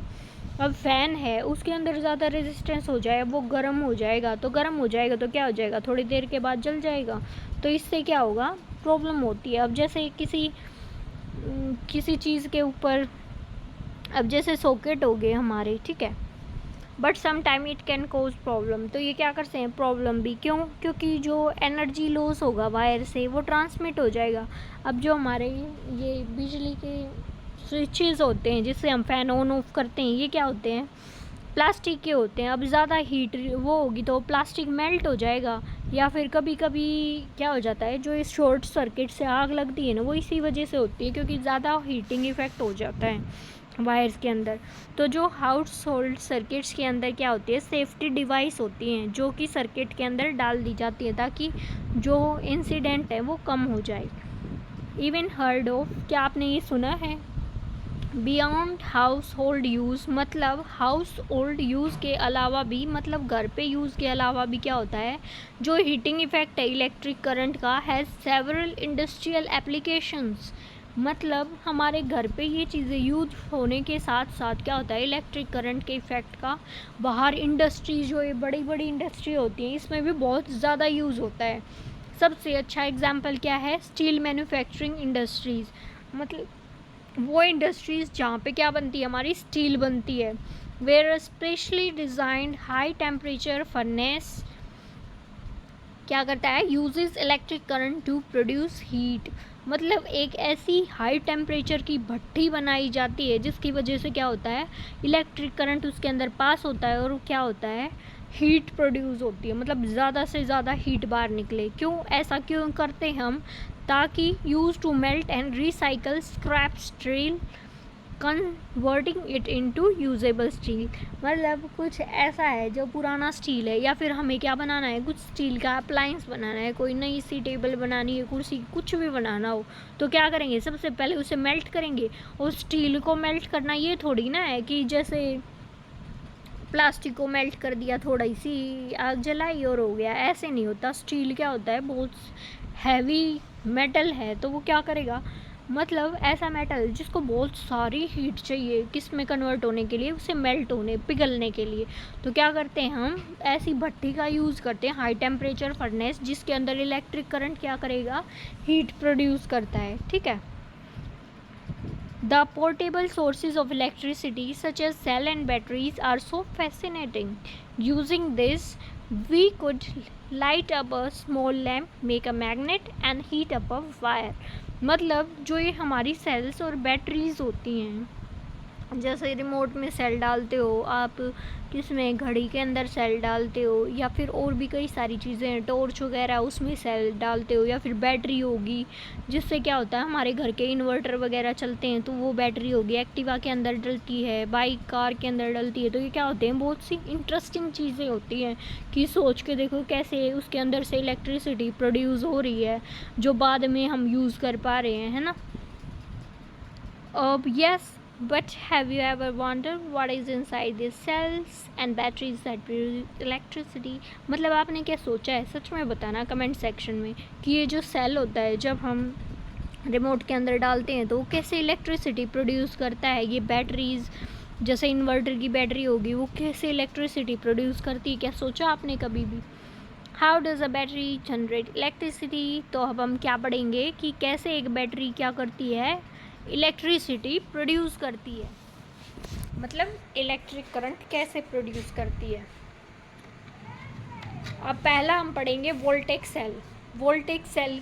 अब फ़ैन है, उसके अंदर ज़्यादा रेजिस्टेंस हो जाए, वो गर्म हो जाएगा, तो गर्म हो जाएगा तो क्या हो जाएगा, थोड़ी देर के बाद जल जाएगा। तो इससे क्या होगा, प्रॉब्लम होती है। अब जैसे किसी चीज़ के ऊपर, अब जैसे सॉकेट हो गए हमारे, ठीक है, but some time it can cause problem. तो ये क्या करते हैं, प्रॉब्लम भी क्यों, क्योंकि जो एनर्जी लॉस होगा वायर से वो ट्रांसमिट हो जाएगा। अब जो हमारे ये बिजली के स्विचेस होते हैं जिससे हम फ़ैन ऑन ऑफ करते हैं, ये क्या होते हैं, प्लास्टिक के होते हैं। अब ज़्यादा हीट वो होगी तो प्लास्टिक मेल्ट हो जाएगा, या फिर कभी कभी क्या हो जाता है, जो इस शॉर्ट सर्किट से आग लगती है ना, वो इसी वजह से होती है, क्योंकि ज़्यादा हीटिंग इफ़ेक्ट हो जाता है वायर्स के अंदर। तो जो हाउस होल्ड सर्किट्स के अंदर क्या होती है, सेफ्टी डिवाइस होती हैं जो कि सर्किट के अंदर डाल दी जाती है ताकि जो इंसिडेंट है वो कम हो जाए। इवन हर्ड ऑफ, क्या आपने ये सुना है, बियॉन्ड हाउस होल्ड यूज़, मतलब हाउस होल्ड यूज़ के अलावा भी, मतलब घर पे यूज़ के अलावा भी क्या होता है, जो हीटिंग इफ़ेक्ट है इलेक्ट्रिक करंट का हैज़ सेवरल इंडस्ट्रियल एप्लीकेशंस। मतलब हमारे घर पे ये चीज़ें यूज होने के साथ साथ क्या होता है, इलेक्ट्रिक करंट के इफ़ेक्ट का बाहर इंडस्ट्रीज, जो ये बड़ी बड़ी इंडस्ट्री होती हैं, इसमें भी बहुत ज़्यादा यूज़ होता है। सबसे अच्छा एग्जांपल क्या है, स्टील मैन्युफैक्चरिंग इंडस्ट्रीज़, मतलब वो इंडस्ट्रीज़ जहाँ पे क्या बनती है, हमारी स्टील बनती है। Where specially designed high temperature furnace क्या करता है, uses electric current to produce heat, मतलब एक ऐसी हाई टेम्परेचर की भट्टी बनाई जाती है जिसकी वजह से क्या होता है, इलेक्ट्रिक करंट उसके अंदर पास होता है और क्या होता है, हीट प्रोड्यूस होती है, मतलब ज़्यादा से ज़्यादा हीट बाहर निकले। क्यों ऐसा क्यों करते हैं हम, ताकि use to melt and recycle scrap steel converting it into usable steel, मतलब कुछ ऐसा है जो पुराना स्टील है, या फिर हमें क्या बनाना है, कुछ स्टील का अप्लायंस बनाना है, कोई नई सी टेबल बनानी है, कुर्सी, कुछ भी बनाना हो, तो क्या करेंगे, सबसे पहले उसे मेल्ट करेंगे। और स्टील को मेल्ट करना ये थोड़ी ना है कि जैसे प्लास्टिक को मेल्ट कर दिया, थोड़ा सी आग जलाई और हो गया, ऐसे नहीं होता। स्टील क्या होता है, बहुत हैवी मेटल है, तो वो क्या करेगा, मतलब ऐसा मेटल जिसको बहुत सारी हीट चाहिए किस में कन्वर्ट होने के लिए, उसे मेल्ट होने, पिघलने के लिए। तो क्या करते हैं हम, ऐसी भट्टी का यूज़ करते हैं, हाई टेम्परेचर फर्नेस, जिसके अंदर इलेक्ट्रिक करंट क्या करेगा, हीट प्रोड्यूस करता है, ठीक है। The portable sources of electricity such as cell and batteries are so fascinating. Using this, we could light up a small lamp, make a magnet and heat up a wire. मतलब जो ये हमारी sales और batteries होती हैं, जैसे remote में cell डालते हो आप, किस में, घड़ी के अंदर सेल डालते हो, या फिर और भी कई सारी चीज़ें हैं, टॉर्च वगैरह उसमें सेल डालते हो, या फिर बैटरी होगी जिससे क्या होता है, हमारे घर के इन्वर्टर वगैरह चलते हैं तो वो बैटरी होगी, एक्टिवा के अंदर डलती है, बाइक कार के अंदर डलती है। तो ये क्या होते हैं, बहुत सी इंटरेस्टिंग चीज़ें होती हैं कि सोच के देखो कैसे उसके अंदर से इलेक्ट्रिसिटी प्रोड्यूस हो रही है जो बाद में हम यूज़ कर पा रहे हैं, है ना। अब yes, but have you ever wondered what is inside these cells and batteries that produce electricity? मतलब आपने क्या सोचा है, सच में बताना कमेंट सेक्शन में कि ये जो सेल होता है जब हम रिमोट के अंदर डालते हैं तो वो कैसे इलेक्ट्रिसिटी प्रोड्यूस करता है, ये बैटरीज जैसे इन्वर्टर की बैटरी होगी वो कैसे इलेक्ट्रिसिटी प्रोड्यूस करती है, क्या सोचा आपने कभी भी। How does a battery generate electricity, तो अब हम क्या पढ़ेंगे कि कैसे एक बैटरी क्या करती है, इलेक्ट्रिसिटी प्रोड्यूस करती है, मतलब इलेक्ट्रिक करंट कैसे प्रोड्यूस करती है। अब पहला हम पढ़ेंगे वोल्टेक सेल। वोल्टेक सेल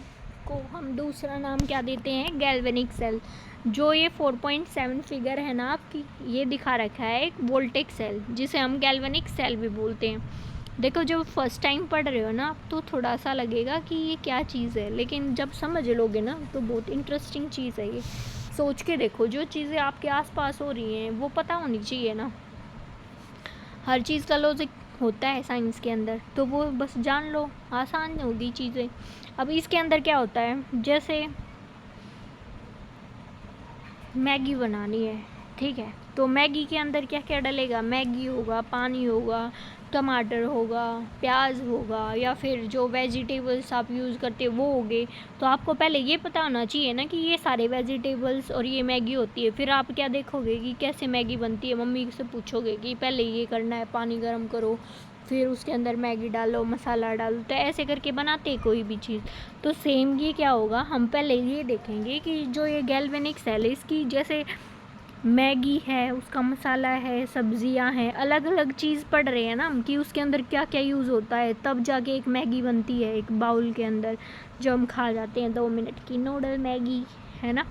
को हम दूसरा नाम क्या देते हैं, गैल्वेनिक सेल। जो ये 4.7 फिगर है ना आपकी, ये दिखा रखा है एक वोल्टेक सेल, जिसे हम गैल्वेनिक सेल भी बोलते हैं। देखो जब फर्स्ट टाइम पढ़ रहे हो ना तो थोड़ा सा लगेगा कि ये क्या चीज़ है, लेकिन जब समझ लोगे ना तो बहुत इंटरेस्टिंग चीज़ है ये। सोच के देखो, जो चीज़ें आपके आसपास हो रही हैं वो पता होनी चाहिए ना, हर चीज़ का लॉजिक होता है साइंस के अंदर, तो वो बस जान लो, आसान होगी चीज़ें। अब इसके अंदर क्या होता है, जैसे मैगी बनानी है, ठीक है। तो मैगी के अंदर क्या क्या डलेगा, मैगी होगा, पानी होगा, टमाटर होगा, प्याज होगा, या फिर जो वेजिटेबल्स आप यूज़ करते हो वो होंगे। तो आपको पहले ये पता होना चाहिए ना कि ये सारे वेजिटेबल्स और ये मैगी होती है। फिर आप क्या देखोगे कि कैसे मैगी बनती है, मम्मी से पूछोगे कि पहले ये करना है, पानी गर्म करो, फिर उसके अंदर मैगी डालो, मसाला डालो, तो ऐसे करके बनाते कोई भी चीज़। तो सेम ये क्या होगा, हम पहले ये देखेंगे कि जो ये गैल्वेनिक सेल है इसकी, जैसे मैगी है, उसका मसाला है, सब्जियां हैं, अलग अलग चीज़ पढ़ रहे हैं ना हम कि उसके अंदर क्या क्या यूज़ होता है, तब जाके एक मैगी बनती है एक बाउल के अंदर जो हम खा जाते हैं 2 मिनट की नूडल मैगी, है ना।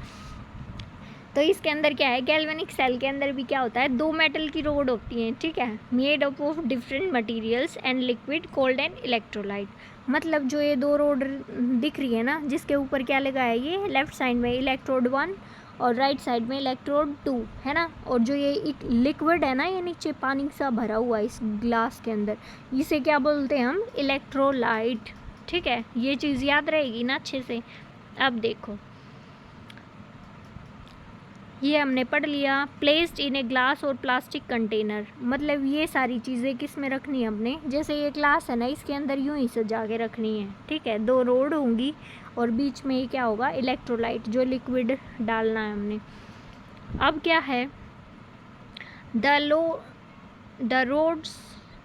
तो इसके अंदर क्या है, गैल्वेनिक सेल के अंदर भी क्या होता है, 2 मेटल की रोड होती हैं, ठीक है, made up of different materials and liquid cold and electrolyte. मतलब जो ये 2 रोड दिख रही है ना, जिसके ऊपर क्या लगा है, ये लेफ्ट साइड में इलेक्ट्रोड 1 और राइट साइड में इलेक्ट्रोड 2, है ना। और जो ये एक लिक्विड है ना, ये नीचे पानी सा भरा हुआ है इस ग्लास के अंदर, इसे क्या बोलते हैं हम, इलेक्ट्रोलाइट, ठीक है। ये चीज़ याद रहेगी ना अच्छे से। अब देखो ये हमने पढ़ लिया, प्लेस्ड इन ए ग्लास और प्लास्टिक कंटेनर। मतलब ये सारी चीज़ें किस में रखनी है हमने, जैसे ये ग्लास है ना, इसके अंदर यूं ही सजा के रखनी है, ठीक है। 2 रोड होंगी और बीच में ये क्या होगा, इलेक्ट्रोलाइट, जो लिक्विड डालना है हमने। अब क्या है, द रोड्स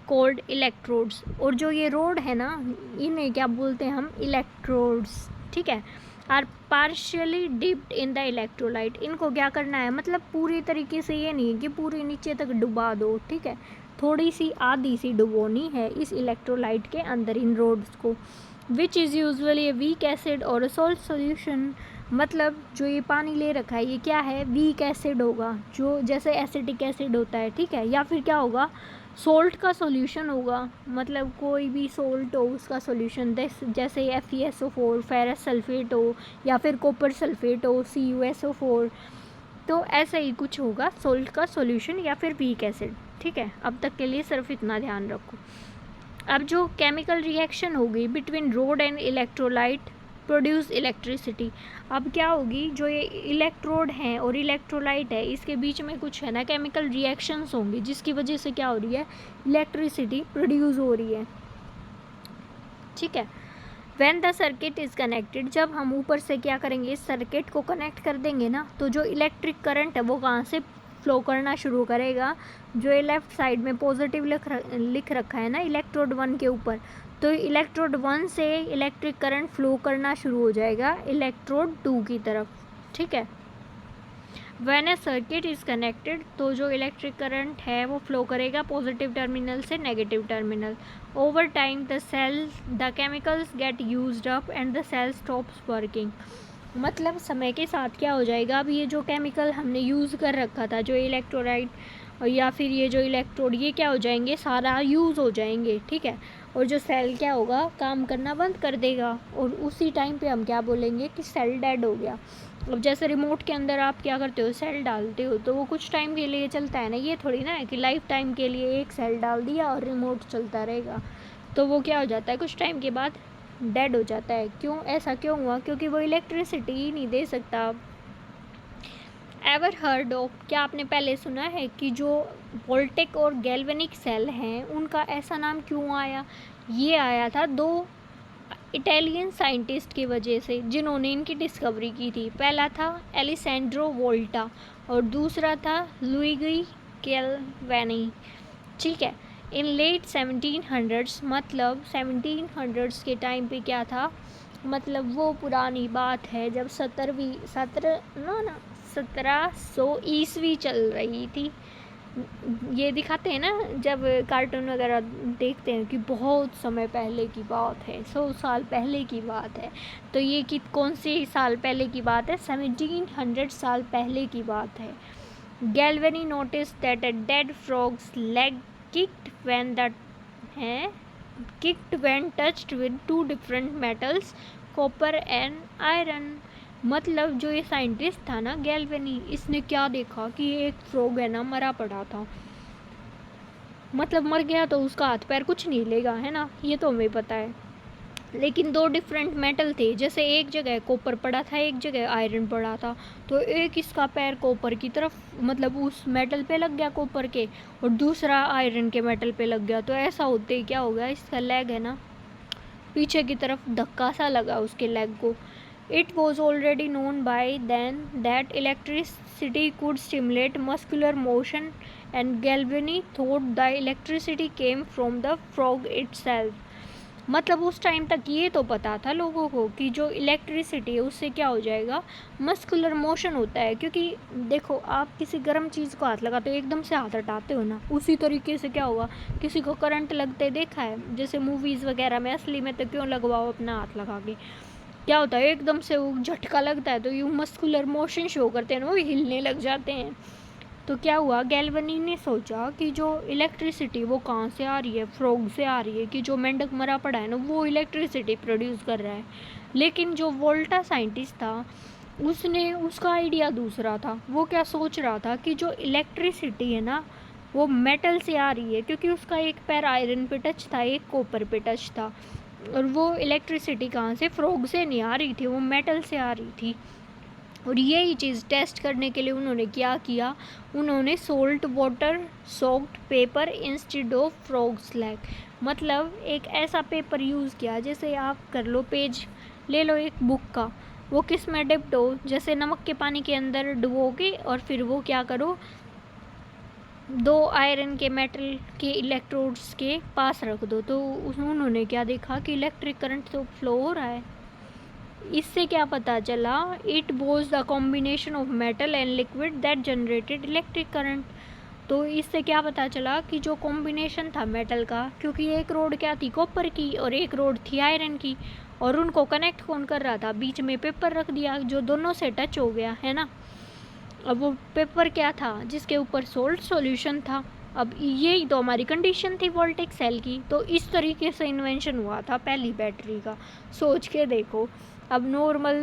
कोल्ड इलेक्ट्रोड्स, और जो ये रोड है ना, इन्हें क्या बोलते हैं हम, इलेक्ट्रोड्स, ठीक है। Are partially dipped in the electrolyte. इनको क्या करना है, मतलब पूरी तरीके से ये नहीं है कि पूरी नीचे तक डुबा दो, ठीक है, थोड़ी सी आधी सी डुबोनी है इस इलेक्ट्रोलाइट के अंदर इन रोड्स को। Which is usually a weak acid और अ सॉल्ट सोल्यूशन। मतलब जो ये पानी ले रखा है ये क्या है, वीक एसिड होगा, जो जैसे एसिटिक एसिड होता है, ठीक है, या फिर क्या होगा, सोल्ट का सॉल्यूशन होगा। मतलब कोई भी सोल्ट हो उसका सॉल्यूशन, जैसे FeSO4 फेरस सल्फेट हो, या फिर कॉपर सल्फेट हो CuSO4, तो ऐसा ही कुछ होगा सोल्ट का सॉल्यूशन या फिर वीक एसिड, ठीक है। अब तक के लिए सिर्फ इतना ध्यान रखो। अब जो केमिकल रिएक्शन होगी between road and electrolyte produce electricity. अब क्या होगी, जो ये इलेक्ट्रोड हैं और इलेक्ट्रोलाइट है, इसके बीच में कुछ है ना केमिकल रिएक्शंस होंगी, जिसकी वजह से क्या हो रही है, इलेक्ट्रिसिटी प्रोड्यूस हो रही है, ठीक है। When the circuit is connected, जब हम ऊपर से क्या करेंगे, इस सर्किट को कनेक्ट कर देंगे ना, तो जो इलेक्ट्रिक करंट है वो कहाँ से फ्लो करना शुरू करेगा, जो ये लेफ़्ट साइड में पॉजिटिव लिख रखा है ना इलेक्ट्रोड 1 के ऊपर, तो इलेक्ट्रोड 1 से इलेक्ट्रिक करंट फ्लो करना शुरू हो जाएगा इलेक्ट्रोड 2 की तरफ, ठीक है। When a circuit is connected, तो जो इलेक्ट्रिक करंट है वो फ्लो करेगा पॉजिटिव टर्मिनल से negative terminal. Over time the chemicals get used up and the cell stops working. मतलब समय के साथ क्या हो जाएगा, अब ये जो केमिकल हमने यूज़ कर रखा था, जो इलेक्ट्रोलाइट या फिर ये जो इलेक्ट्रोड, ये क्या हो जाएंगे, सारा यूज़ हो जाएंगे, ठीक है। और जो सेल क्या होगा, काम करना बंद कर देगा, और उसी टाइम पे हम क्या बोलेंगे कि सेल डेड हो गया। अब जैसे रिमोट के अंदर आप क्या करते हो, सेल डालते हो, तो वो कुछ टाइम के लिए चलता है ना, ये थोड़ी ना है कि लाइफ टाइम के लिए एक सेल डाल दिया और रिमोट चलता रहेगा। तो वो क्या हो जाता है, कुछ टाइम के बाद डेड हो जाता है। क्यों, ऐसा क्यों हुआ, क्योंकि वो इलेक्ट्रिसिटी ही नहीं दे सकता। एवर हर्ड ऑफ, क्या आपने पहले सुना है कि जो वोल्टेक और गैल्वेनिक सेल हैं उनका ऐसा नाम क्यों आया। ये आया था 2 इटालियन साइंटिस्ट की वजह से, जिन्होंने इनकी डिस्कवरी की थी। पहला था एलिसेंड्रो वोल्टा और दूसरा था लुइगी कैलवानी, ठीक है। इन लेट 1700s, मतलब 1700s के टाइम पे क्या था, मतलब वो पुरानी बात है जब 1700 ईस्वी चल रही थी। ये दिखाते हैं ना जब कार्टून वगैरह देखते हैं कि बहुत समय पहले की बात है, 100 साल पहले की बात है। तो ये कि कौन से साल पहले की बात है, 1700 साल पहले की बात है। Galvani notice that a dead frog's leg kicked when touched with 2 different metals, copper and iron। मतलब जो ये साइंटिस्ट था ना गैल्वेनी, इसने क्या देखा कि ये एक फ्रॉग है ना मरा पड़ा था, मतलब मर गया तो उसका हाथ पैर कुछ नहीं लेगा, है ना, ये तो हमें पता है। लेकिन दो डिफरेंट मेटल थे, जैसे एक जगह कॉपर पड़ा था, एक जगह आयरन पड़ा था, तो एक इसका पैर कॉपर की तरफ मतलब उस मेटल पे लग गया कॉपर के, और दूसरा आयरन के मेटल पे लग गया। तो ऐसा होते ही क्या हो गया, इसका लेग है ना पीछे की तरफ धक्का सा लगा उसके लेग को। It was already known by then that electricity could stimulate muscular motion and Galvani thought the electricity came from the frog itself. मतलब उस टाइम तक ये तो पता था लोगों को कि जो इलेक्ट्रिसिटी है उससे क्या हो जाएगा, मस्कुलर मोशन होता है। क्योंकि देखो आप किसी गर्म चीज़ को हाथ लगाते हो एकदम से हाथ हटाते हो ना, उसी तरीके से क्या होगा, किसी को करंट लगते देखा है जैसे मूवीज़ वगैरह में, असली में तो क्यों लगवाओ अपना हाथ लगा के, क्या होता है एकदम से वो झटका लगता है तो यूँ मस्कुलर मोशन शो करते हैं ना, वो हिलने लग जाते हैं। तो क्या हुआ, गैल्वनी ने सोचा कि जो इलेक्ट्रिसिटी वो कहाँ से आ रही है, फ्रॉग से आ रही है, कि जो मेंढक मरा पड़ा है ना वो इलेक्ट्रिसिटी प्रोड्यूस कर रहा है। लेकिन जो वोल्टा साइंटिस्ट था उसने, उसका आइडिया दूसरा था। वो क्या सोच रहा था कि जो इलेक्ट्रिसिटी है ना वो मेटल से आ रही है, क्योंकि उसका एक पैर आयरन पे टच था, एक कॉपर पे टच था, और वो इलेक्ट्रिसिटी कहाँ से, फ्रॉग से नहीं आ रही थी, वो मेटल से आ रही थी। और यही चीज़ टेस्ट करने के लिए उन्होंने क्या किया, उन्होंने salt water soaked paper instead of frogs leg, मतलब एक ऐसा पेपर यूज़ किया, जैसे आप कर लो पेज ले लो एक बुक का, वो किस में डिप्ट हो, जैसे नमक के पानी के अंदर डुबोगे और फिर वो क्या करो, दो आयरन के मेटल के इलेक्ट्रोड्स के पास रख दो, तो उन्होंने क्या देखा कि इलेक्ट्रिक करंट तो फ्लो हो रहा है। इससे क्या पता चला, it was the combination of metal and liquid that generated electric current. तो इससे क्या पता चला कि जो कॉम्बिनेशन था मेटल का, क्योंकि एक रोड क्या थी कॉपर की और एक रोड थी आयरन की, और उनको कनेक्ट कौन कर रहा था, बीच में पेपर रख दिया जो दोनों से टच हो गया है ना। अब वो पेपर क्या था, जिसके ऊपर सोल्ट सॉल्यूशन था। अब यही तो हमारी कंडीशन थी वोल्टेक सेल की। तो इस तरीके से इन्वेंशन हुआ था पहली बैटरी का, सोच के देखो। अब नॉर्मल,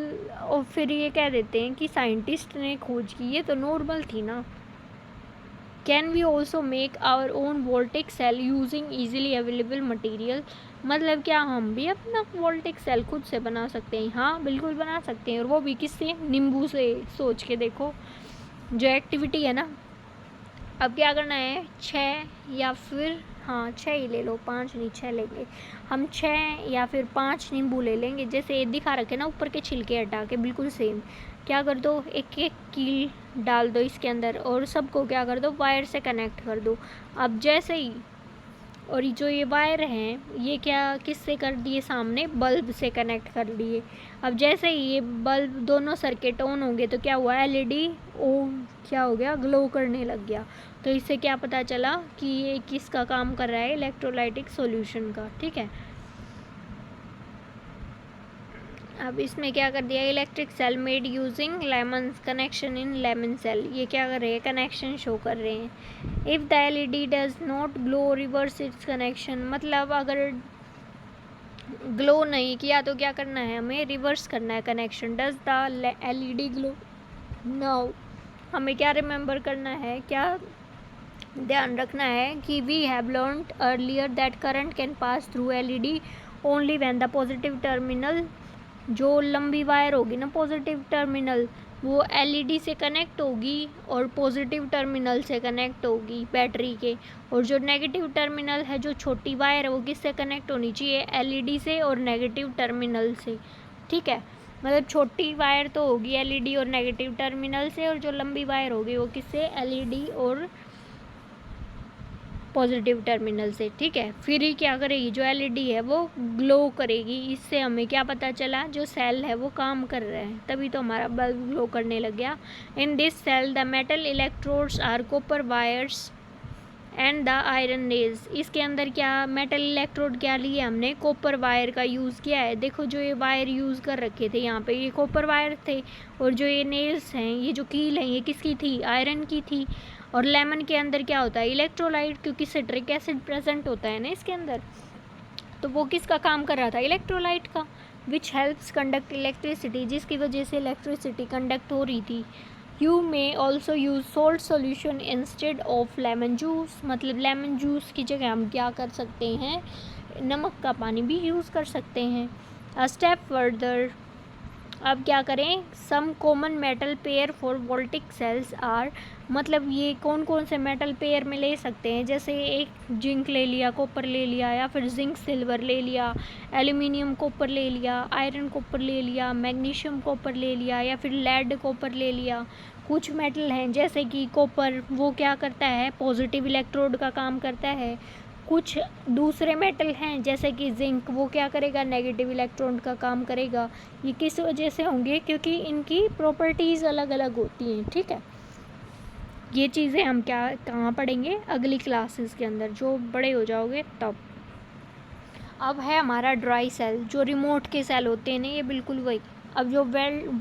और फिर ये कह देते हैं कि साइंटिस्ट ने खोज की, ये तो नॉर्मल थी ना। Can we also make our own voltaic cell using easily available material, मतलब क्या हम भी अपना वोल्टेक सेल खुद से बना सकते हैं? हाँ बिल्कुल बना सकते हैं, और वो भी किससे, नींबू से। सोच के देखो जो एक्टिविटी है ना। अब क्या करना है, 6 या फिर हाँ 6 ही ले लो, 5 नहीं 6 लेंगे हम, 6 या फिर 5 नींबू ले लेंगे, जैसे ये दिखा रखे ना ऊपर के छिलके हटा के, बिल्कुल सेम। क्या कर दो, एक एक कील डाल दो इसके अंदर, और सबको क्या कर दो, वायर से कनेक्ट कर दो। अब जैसे ही, और जो ये वायर हैं ये क्या किससे कर दिए, सामने बल्ब से कनेक्ट कर दिए। अब जैसे ही ये बल्ब दोनों सर्किट ऑन होंगे तो क्या हुआ, एलईडी ऑन क्या हो गया, ग्लो करने लग गया। तो इससे क्या पता चला कि ये किसका काम कर रहा है, इलेक्ट्रोलाइटिक सॉल्यूशन का। ठीक है, अब इसमें क्या कर दिया, electric cell made using lemon connection in lemon cell. ये क्या कर रहे हैं, कनेक्शन शो कर रहे हैं। If the LED does not glow reverse it's connection, मतलब अगर ग्लो नहीं किया तो क्या करना है, हमें रिवर्स करना है connection. Does the LED glow now, हमें क्या रिमेंबर करना है, क्या ध्यान रखना है कि we have learned earlier that current can pass through LED only when the positive terminal, जो लंबी वायर होगी ना पॉजिटिव टर्मिनल, वो एलईडी से कनेक्ट होगी और पॉजिटिव टर्मिनल से कनेक्ट होगी बैटरी के। और जो नेगेटिव टर्मिनल है, जो छोटी वायर है, वो किससे कनेक्ट होनी चाहिए, एलईडी से और नेगेटिव टर्मिनल से। ठीक है, मतलब छोटी वायर तो होगी एलईडी और नेगेटिव टर्मिनल से, और जो लंबी वायर होगी वो किससे, एलईडी और पॉजिटिव टर्मिनल से। ठीक है, फिर ही क्या करेगी, जो एलईडी है वो ग्लो करेगी। इससे हमें क्या पता चला, जो सेल है वो काम कर रहा है, तभी तो हमारा बल्ब ग्लो करने लग गया। In this cell the metal electrodes are copper wires and the iron nails. इसके अंदर क्या मेटल इलेक्ट्रोड क्या लिए हमने, कॉपर वायर का यूज़ किया है। देखो जो ये वायर यूज़ कर रखे थे यहाँ पे, ये कॉपर वायर थे, और जो ये नेल्स हैं, ये जो कील हैं, ये किसकी थी, आयरन की थी। और लेमन के अंदर क्या होता है, इलेक्ट्रोलाइट, क्योंकि सिट्रिक एसिड प्रेजेंट होता है ना इसके अंदर, तो वो किसका काम कर रहा था, इलेक्ट्रोलाइट का, विच हेल्प्स कंडक्ट इलेक्ट्रिसिटी, जिसकी वजह से इलेक्ट्रिसिटी कंडक्ट हो रही थी। You may also use salt solution instead of lemon juice, मतलब लेमन जूस की जगह हम क्या कर सकते हैं, नमक का पानी भी यूज़ कर सकते हैं। अ स्टेप फर्दर, अब क्या करें, some common metal pair for voltaic cells are, मतलब ये कौन कौन से मेटल पेयर में ले सकते हैं, जैसे एक जिंक ले लिया, कॉपर ले लिया, या फिर जिंक सिल्वर ले लिया, एल्यूमिनियम कॉपर ले लिया, आयरन कॉपर ले लिया, मैग्नीशियम कॉपर ले लिया, या फिर लेड कॉपर ले लिया। कुछ मेटल हैं जैसे कि कॉपर, वो क्या करता है, पॉजिटिव इलेक्ट्रोड का काम करता है। कुछ दूसरे मेटल हैं जैसे कि जिंक, वो क्या करेगा, नेगेटिव इलेक्ट्रॉन का काम करेगा। ये किस वजह से होंगे, क्योंकि इनकी प्रॉपर्टीज़ अलग अलग होती हैं। ठीक है, ये चीज़ें हम कहाँ पढ़ेंगे, अगली क्लासेस के अंदर, जो बड़े हो जाओगे तब। अब है हमारा ड्राई सेल, जो रिमोट के सेल होते हैं ना, ये बिल्कुल वही। अब जो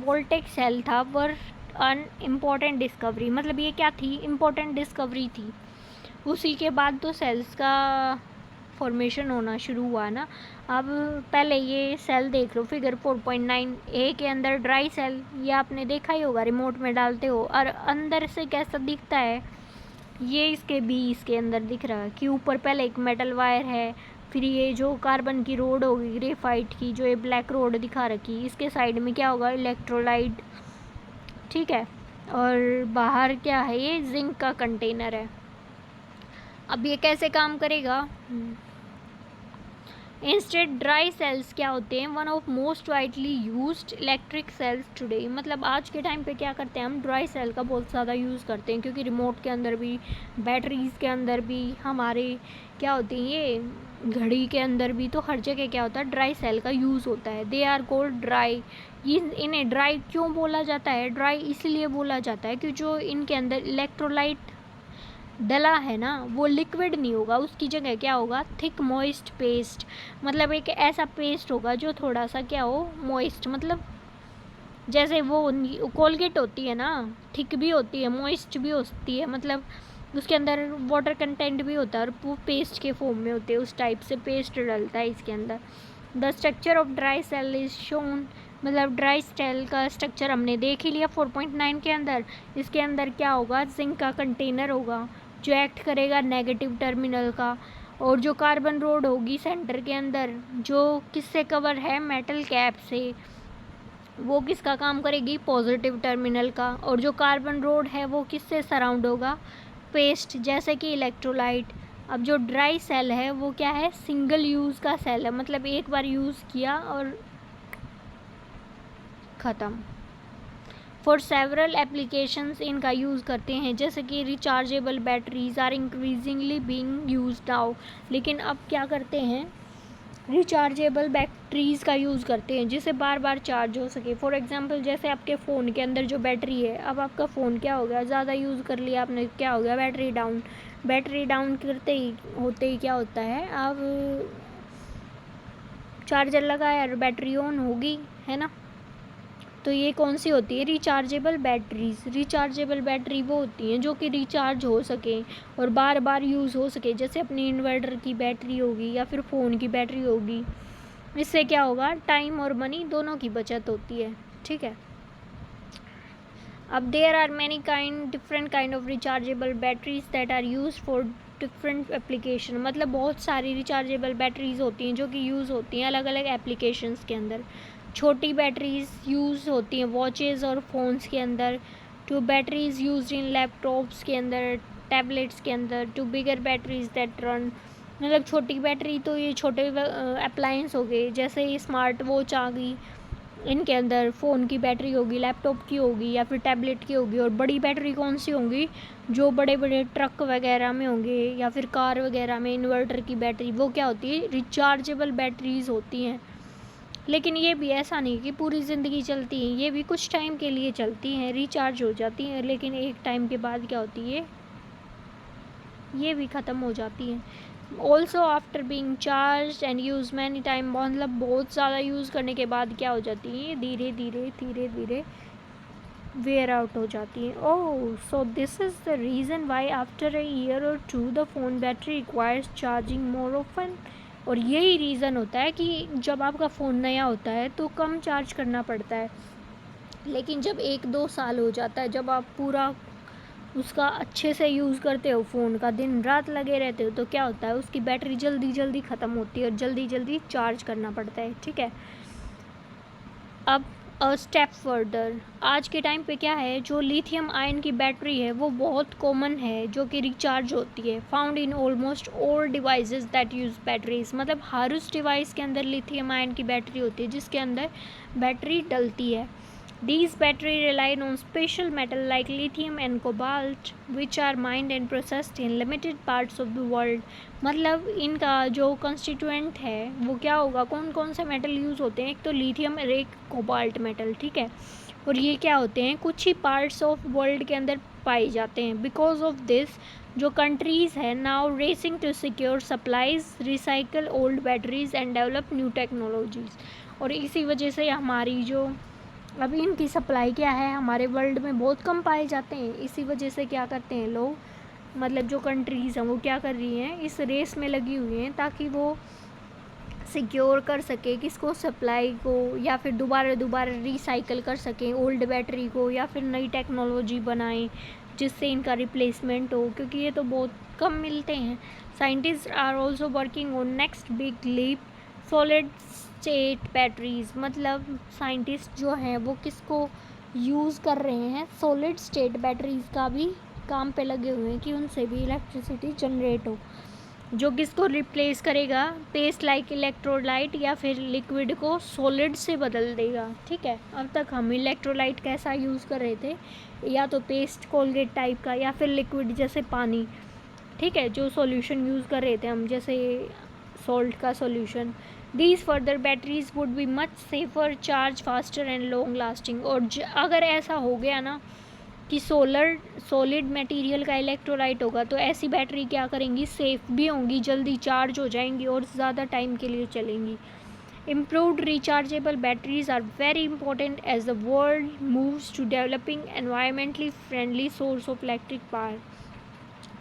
वोल्टेक सेल था वह अन इम्पॉर्टेंट डिस्कवरी, मतलब ये क्या थी, इम्पोर्टेंट डिस्कवरी थी। उसी के बाद तो सेल्स का फॉर्मेशन होना शुरू हुआ ना। अब पहले ये सेल देख लो, फिगर 4.9 ए के अंदर ड्राई सेल, ये आपने देखा ही होगा, रिमोट में डालते हो, और अंदर से कैसा दिखता है, ये इसके बीच के अंदर दिख रहा है कि ऊपर पहले एक मेटल वायर है, फिर ये जो कार्बन की रोड होगी ग्रेफाइट की, जो ये ब्लैक रोड दिखा रखी, इसके साइड में क्या होगा, इलेक्ट्रोलाइट। ठीक है, और बाहर क्या है, ये जिंक का कंटेनर है। अब ये कैसे काम करेगा, इंस्टेड ड्राई सेल्स क्या होते हैं, one of most widely used electric sales today, मतलब आज के टाइम पे क्या करते हैं हम, ड्राई सेल का बहुत ज़्यादा यूज़ करते हैं, क्योंकि रिमोट के अंदर भी, बैटरीज़ के अंदर भी, हमारे क्या होती हैं ये घड़ी के अंदर भी, तो हर जगह क्या होता है, ड्राई सेल का यूज़ होता है। दे आर कॉल्ड ड्राई, इन्हें ड्राई क्यों बोला जाता है, ड्राई इसलिए बोला जाता है कि जो इनके अंदर इलेक्ट्रोलाइट डला है ना, वो लिक्विड नहीं होगा, उसकी जगह क्या होगा, थिक मॉइस्ट पेस्ट, मतलब एक ऐसा पेस्ट होगा जो थोड़ा सा क्या हो, मॉइस्ट, मतलब जैसे वो कोलगेट होती है ना, थिक भी होती है, मॉइस्ट भी होती है, मतलब उसके अंदर वाटर कंटेंट भी होता है, और वो पेस्ट के फॉर्म में होते हैं, उस टाइप से पेस्ट डलता है इसके अंदर। The structure of dry cell is shown, मतलब ड्राई सेल का स्ट्रक्चर हमने देख ही लिया 4.9 के अंदर। इसके अंदर क्या होगा, जिंक का कंटेनर होगा जो एक्ट करेगा नेगेटिव टर्मिनल का, और जो कार्बन रोड होगी सेंटर के अंदर, जो किससे कवर है, मेटल कैप से, वो किसका काम करेगी, पॉजिटिव टर्मिनल का। और जो कार्बन रोड है वो किससे सराउंड होगा, पेस्ट, जैसे कि इलेक्ट्रोलाइट। अब जो ड्राई सेल है वो क्या है, सिंगल यूज़ का सेल है, मतलब एक बार यूज़ किया और ख़त्म। फॉर सेवरल एप्लीकेशंस इनका यूज़ करते हैं, जैसे कि rechargeable batteries are increasingly being used now, लेकिन अब क्या करते हैं, रिचार्जेबल बैटरीज़ का यूज़ करते हैं जिससे बार बार चार्ज हो सके। फॉर एग्जांपल जैसे आपके फ़ोन के अंदर जो बैटरी है, अब आपका फ़ोन क्या हो गया, ज़्यादा यूज़ कर लिया आपने, क्या हो गया, बैटरी डाउन। बैटरी डाउन करते ही होते ही क्या होता है, अब चार्जर लगाया और बैटरी ऑन होगी, है ना। तो ये कौन सी होती है, रिचार्जेबल बैटरीज। रिचार्जेबल बैटरी वो होती हैं जो कि रिचार्ज हो सके और बार बार यूज़ हो सके, जैसे अपनी इन्वर्टर की बैटरी होगी या फिर फ़ोन की बैटरी होगी। इससे क्या होगा, टाइम और मनी दोनों की बचत होती है। ठीक है, अब there are many different kind of rechargeable batteries that are use for different application, मतलब बहुत सारी रिचार्जेबल बैटरीज होती हैं जो कि यूज़ होती हैं अलग अलग एप्लीकेशंस के अंदर। छोटी बैटरीज यूज़ होती हैं वॉचेज़ और फ़ोन्स के अंदर, to batteries use in laptops के अंदर, टैबलेट्स के अंदर, to bigger batteries that run, मतलब छोटी बैटरी तो ये छोटे अप्लायंस हो गए, जैसे ये स्मार्ट वॉच आ गई, इनके अंदर फ़ोन की बैटरी होगी, लैपटॉप की होगी या फिर टैबलेट की होगी। और बड़ी बैटरी कौन सी होंगी, जो बड़े बड़े ट्रक वगैरह में होंगे या फिर कार वगैरह में, इन्वर्टर की बैटरी, वो क्या होती है, रिचार्जेबल बैटरीज होती हैं। लेकिन ये भी ऐसा नहीं कि पूरी ज़िंदगी चलती हैं, ये भी कुछ टाइम के लिए चलती हैं, रिचार्ज हो जाती हैं, लेकिन एक टाइम के बाद क्या होती है, ये भी ख़त्म हो जाती हैं। Also after being charge and use many time, मतलब बहुत ज़्यादा यूज़ करने के बाद क्या हो जाती हैं, धीरे धीरे वेयर आउट हो जाती हैं। Oh, so this is the reason why after a year और two the phone battery requires charging more often. और यही रीज़न होता है कि जब आपका फ़ोन नया होता है तो कम चार्ज करना पड़ता है, लेकिन जब 1-2 साल हो जाता है, जब आप पूरा उसका अच्छे से यूज़ करते हो, फ़ोन का दिन रात लगे रहते हो, तो क्या होता है उसकी बैटरी जल्दी जल्दी ख़त्म होती है और जल्दी जल्दी चार्ज करना पड़ता है, ठीक है। अब स्टेप फर्दर, आज के टाइम पे क्या है, जो लिथियम आयन की बैटरी है वो बहुत कॉमन है, जो कि रिचार्ज होती है, found in almost all devices that use batteries. मतलब हर उस डिवाइस के अंदर लिथियम आयन की बैटरी होती है जिसके अंदर बैटरी डलती है। These battery rely on special metal like lithium and cobalt, which are mined and processed in limited parts of the world. मतलब इनका जो कंस्टिट्यूएंट है वो क्या होगा, कौन कौन से मेटल यूज़ होते हैं, एक तो लिथियम और एक कोबाल्ट मेटल, ठीक है। और ये क्या होते हैं, कुछ ही पार्ट्स ऑफ वर्ल्ड के अंदर पाए जाते हैं। बिकॉज ऑफ दिस जो कंट्रीज़ है now racing to secure supplies, recycle old batteries and develop new technologies. और इसी वजह से हमारी जो अभी इनकी सप्लाई क्या है, हमारे वर्ल्ड में बहुत कम पाए जाते हैं। इसी वजह से क्या करते हैं लोग, मतलब जो कंट्रीज़ हैं वो क्या कर रही हैं, इस रेस में लगी हुई हैं ताकि वो सिक्योर कर सके किसको, सप्लाई को, या फिर दोबारा रिसाइकल कर सकें ओल्ड बैटरी को, या फिर नई टेक्नोलॉजी बनाएं जिससे इनका रिप्लेसमेंट हो, क्योंकि ये तो बहुत कम मिलते हैं। Scientist are also working on next big leap, solid state batteries. मतलब साइंटिस्ट जो हैं वो किसको यूज़ कर रहे हैं, सॉलिड स्टेट बैटरीज का भी काम पे लगे हुए हैं कि उनसे भी इलेक्ट्रिसिटी जनरेट हो, जो किसको रिप्लेस करेगा, पेस्ट लाइक इलेक्ट्रोलाइट, या फिर लिक्विड को सॉलिड से बदल देगा, ठीक है। अब तक हम इलेक्ट्रोलाइट कैसा यूज़ कर रहे थे, या तो पेस्ट कोलगेट टाइप का, या फिर लिक्विड जैसे पानी, ठीक है, जो सॉल्यूशन यूज़ कर रहे थे हम, जैसे सॉल्ट का solution. These further batteries would be much safer, charge faster and long lasting। और अगर ऐसा हो गया ना कि सॉलिड मटेरियल का इलेक्ट्रोलाइट होगा तो ऐसी बैटरी क्या करेंगी, सेफ़ भी होंगी, जल्दी चार्ज हो जाएंगी और ज़्यादा टाइम के लिए चलेंगी। Improved rechargeable batteries are very important as the world moves to developing environmentally friendly source of electric power।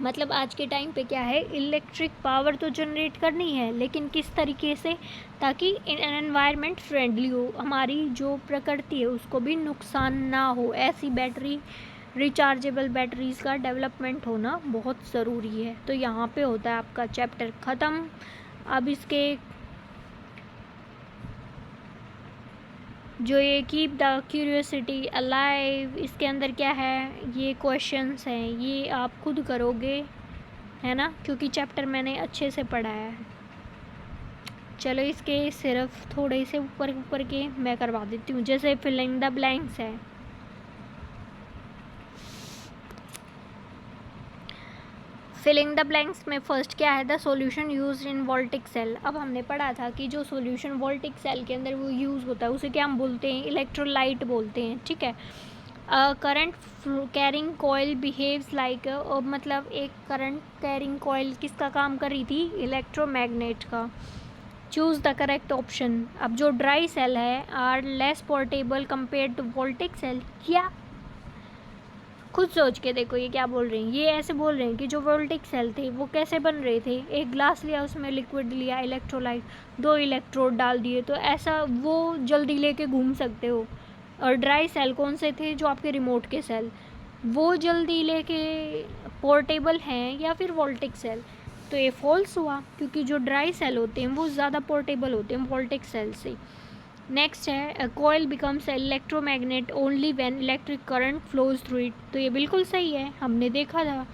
मतलब आज के टाइम पे क्या है, इलेक्ट्रिक पावर तो जनरेट करनी है, लेकिन किस तरीके से, ताकि एनवायरनमेंट फ्रेंडली हो, हमारी जो प्रकृति है उसको भी नुकसान ना हो। ऐसी बैटरी, रिचार्जेबल बैटरीज़ का डेवलपमेंट होना बहुत ज़रूरी है। तो यहाँ पे होता है आपका चैप्टर ख़त्म। अब इसके जो ये कीप द क्यूरियोसिटी अलाइव, इसके अंदर क्या है, ये क्वेश्चंस हैं, ये आप खुद करोगे, है ना, क्योंकि चैप्टर मैंने अच्छे से पढ़ाया है। चलो इसके सिर्फ थोड़े से ऊपर ऊपर के मैं करवा देती हूँ, जैसे फिलिंग द ब्लैंक्स है। फिलिंग द ब्लैंक्स में फर्स्ट क्या है, the solution used in voltaic cell. अब हमने पढ़ा था कि जो सॉल्यूशन वोल्टिक सेल के अंदर वो यूज़ होता है उसे क्या हम बोलते हैं, इलेक्ट्रोलाइट बोलते हैं, ठीक है। Current carrying coil behaves like, मतलब एक करंट कैरिंग कॉयल किसका काम कर रही थी, इलेक्ट्रोमैग्नेट का। Choose the correct option. अब जो ड्राई सेल है are less portable compare to voltaic cell. क्या, खुद सोच के देखो ये क्या बोल रहे हैं, ये ऐसे बोल रहे हैं कि जो वोल्टिक सेल थे वो कैसे बन रहे थे, एक ग्लास लिया, उसमें लिक्विड लिया, इलेक्ट्रोलाइट, 2 इलेक्ट्रोड डाल दिए, तो ऐसा वो जल्दी लेके घूम सकते हो। और ड्राई सेल कौन से थे, जो आपके रिमोट के सेल, वो जल्दी लेके पोर्टेबल हैं, या फिर वोल्टिक सेल। तो ये फॉल्स हुआ, क्योंकि जो ड्राई सेल होते हैं वो ज़्यादा पोर्टेबल होते हैं वोल्टिक सेल से। नेक्स्ट है, coil becomes electromagnet only when electric current flows through it. तो ये बिल्कुल सही है, हमने देखा था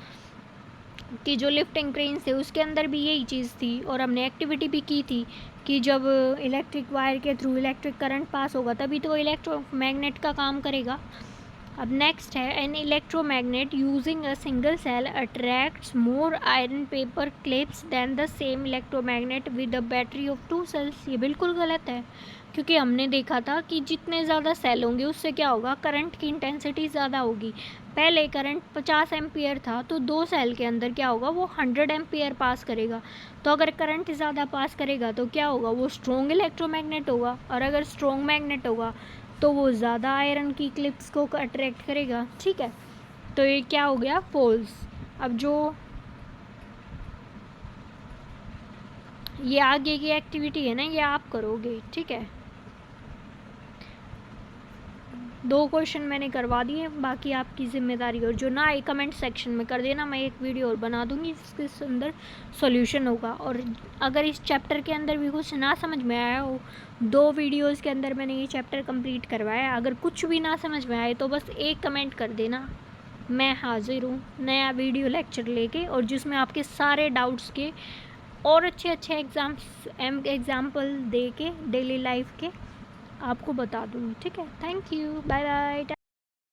कि जो लिफ्टिंग क्रेन्स थे उसके अंदर भी यही चीज़ थी, और हमने एक्टिविटी भी की थी कि जब इलेक्ट्रिक वायर के थ्रू इलेक्ट्रिक करंट पास होगा तभी तो इलेक्ट्रोमैग्नेट का काम करेगा। अब नेक्स्ट है, an electromagnet using a single cell attracts more iron paper clips than the same electromagnet with a battery of 2 cells. ये बिल्कुल गलत है, क्योंकि हमने देखा था कि जितने ज़्यादा सेल होंगे उससे क्या होगा, करंट की इंटेंसिटी ज़्यादा होगी। पहले करंट 50 एम्पियर था, तो 2 सेल के अंदर क्या होगा, वो 100 एम्पियर पास करेगा। तो अगर करंट ज़्यादा पास करेगा तो क्या होगा, वो स्ट्रॉन्ग इलेक्ट्रोमैग्नेट होगा, और अगर स्ट्रॉन्ग मैग्नेट होगा तो वो ज़्यादा आयरन की क्लिप्स को अट्रैक्ट करेगा, ठीक है। तो ये क्या हो गया, फॉल्स। अब जो ये आगे की एक्टिविटी है ना, ये आप करोगे, ठीक है। 2 क्वेश्चन मैंने करवा दिए, बाकी आपकी ज़िम्मेदारी। और जो ना आए कमेंट सेक्शन में कर देना, मैं एक वीडियो और बना दूँगी जिसके अंदर सॉल्यूशन होगा। और अगर इस चैप्टर के अंदर भी कुछ ना समझ में आया हो, 2 वीडियोज़ के अंदर मैंने ये चैप्टर कंप्लीट करवाया, अगर कुछ भी ना समझ में आए तो बस एक कमेंट कर देना, मैं हाज़िर हूँ नया वीडियो लेक्चर लेके, और जिसमें आपके सारे डाउट्स के और अच्छे एग्ज़ाम्पल दे के डेली लाइफ के आपको बता दूँगी। ठीक है, थैंक यू, बाय बाय।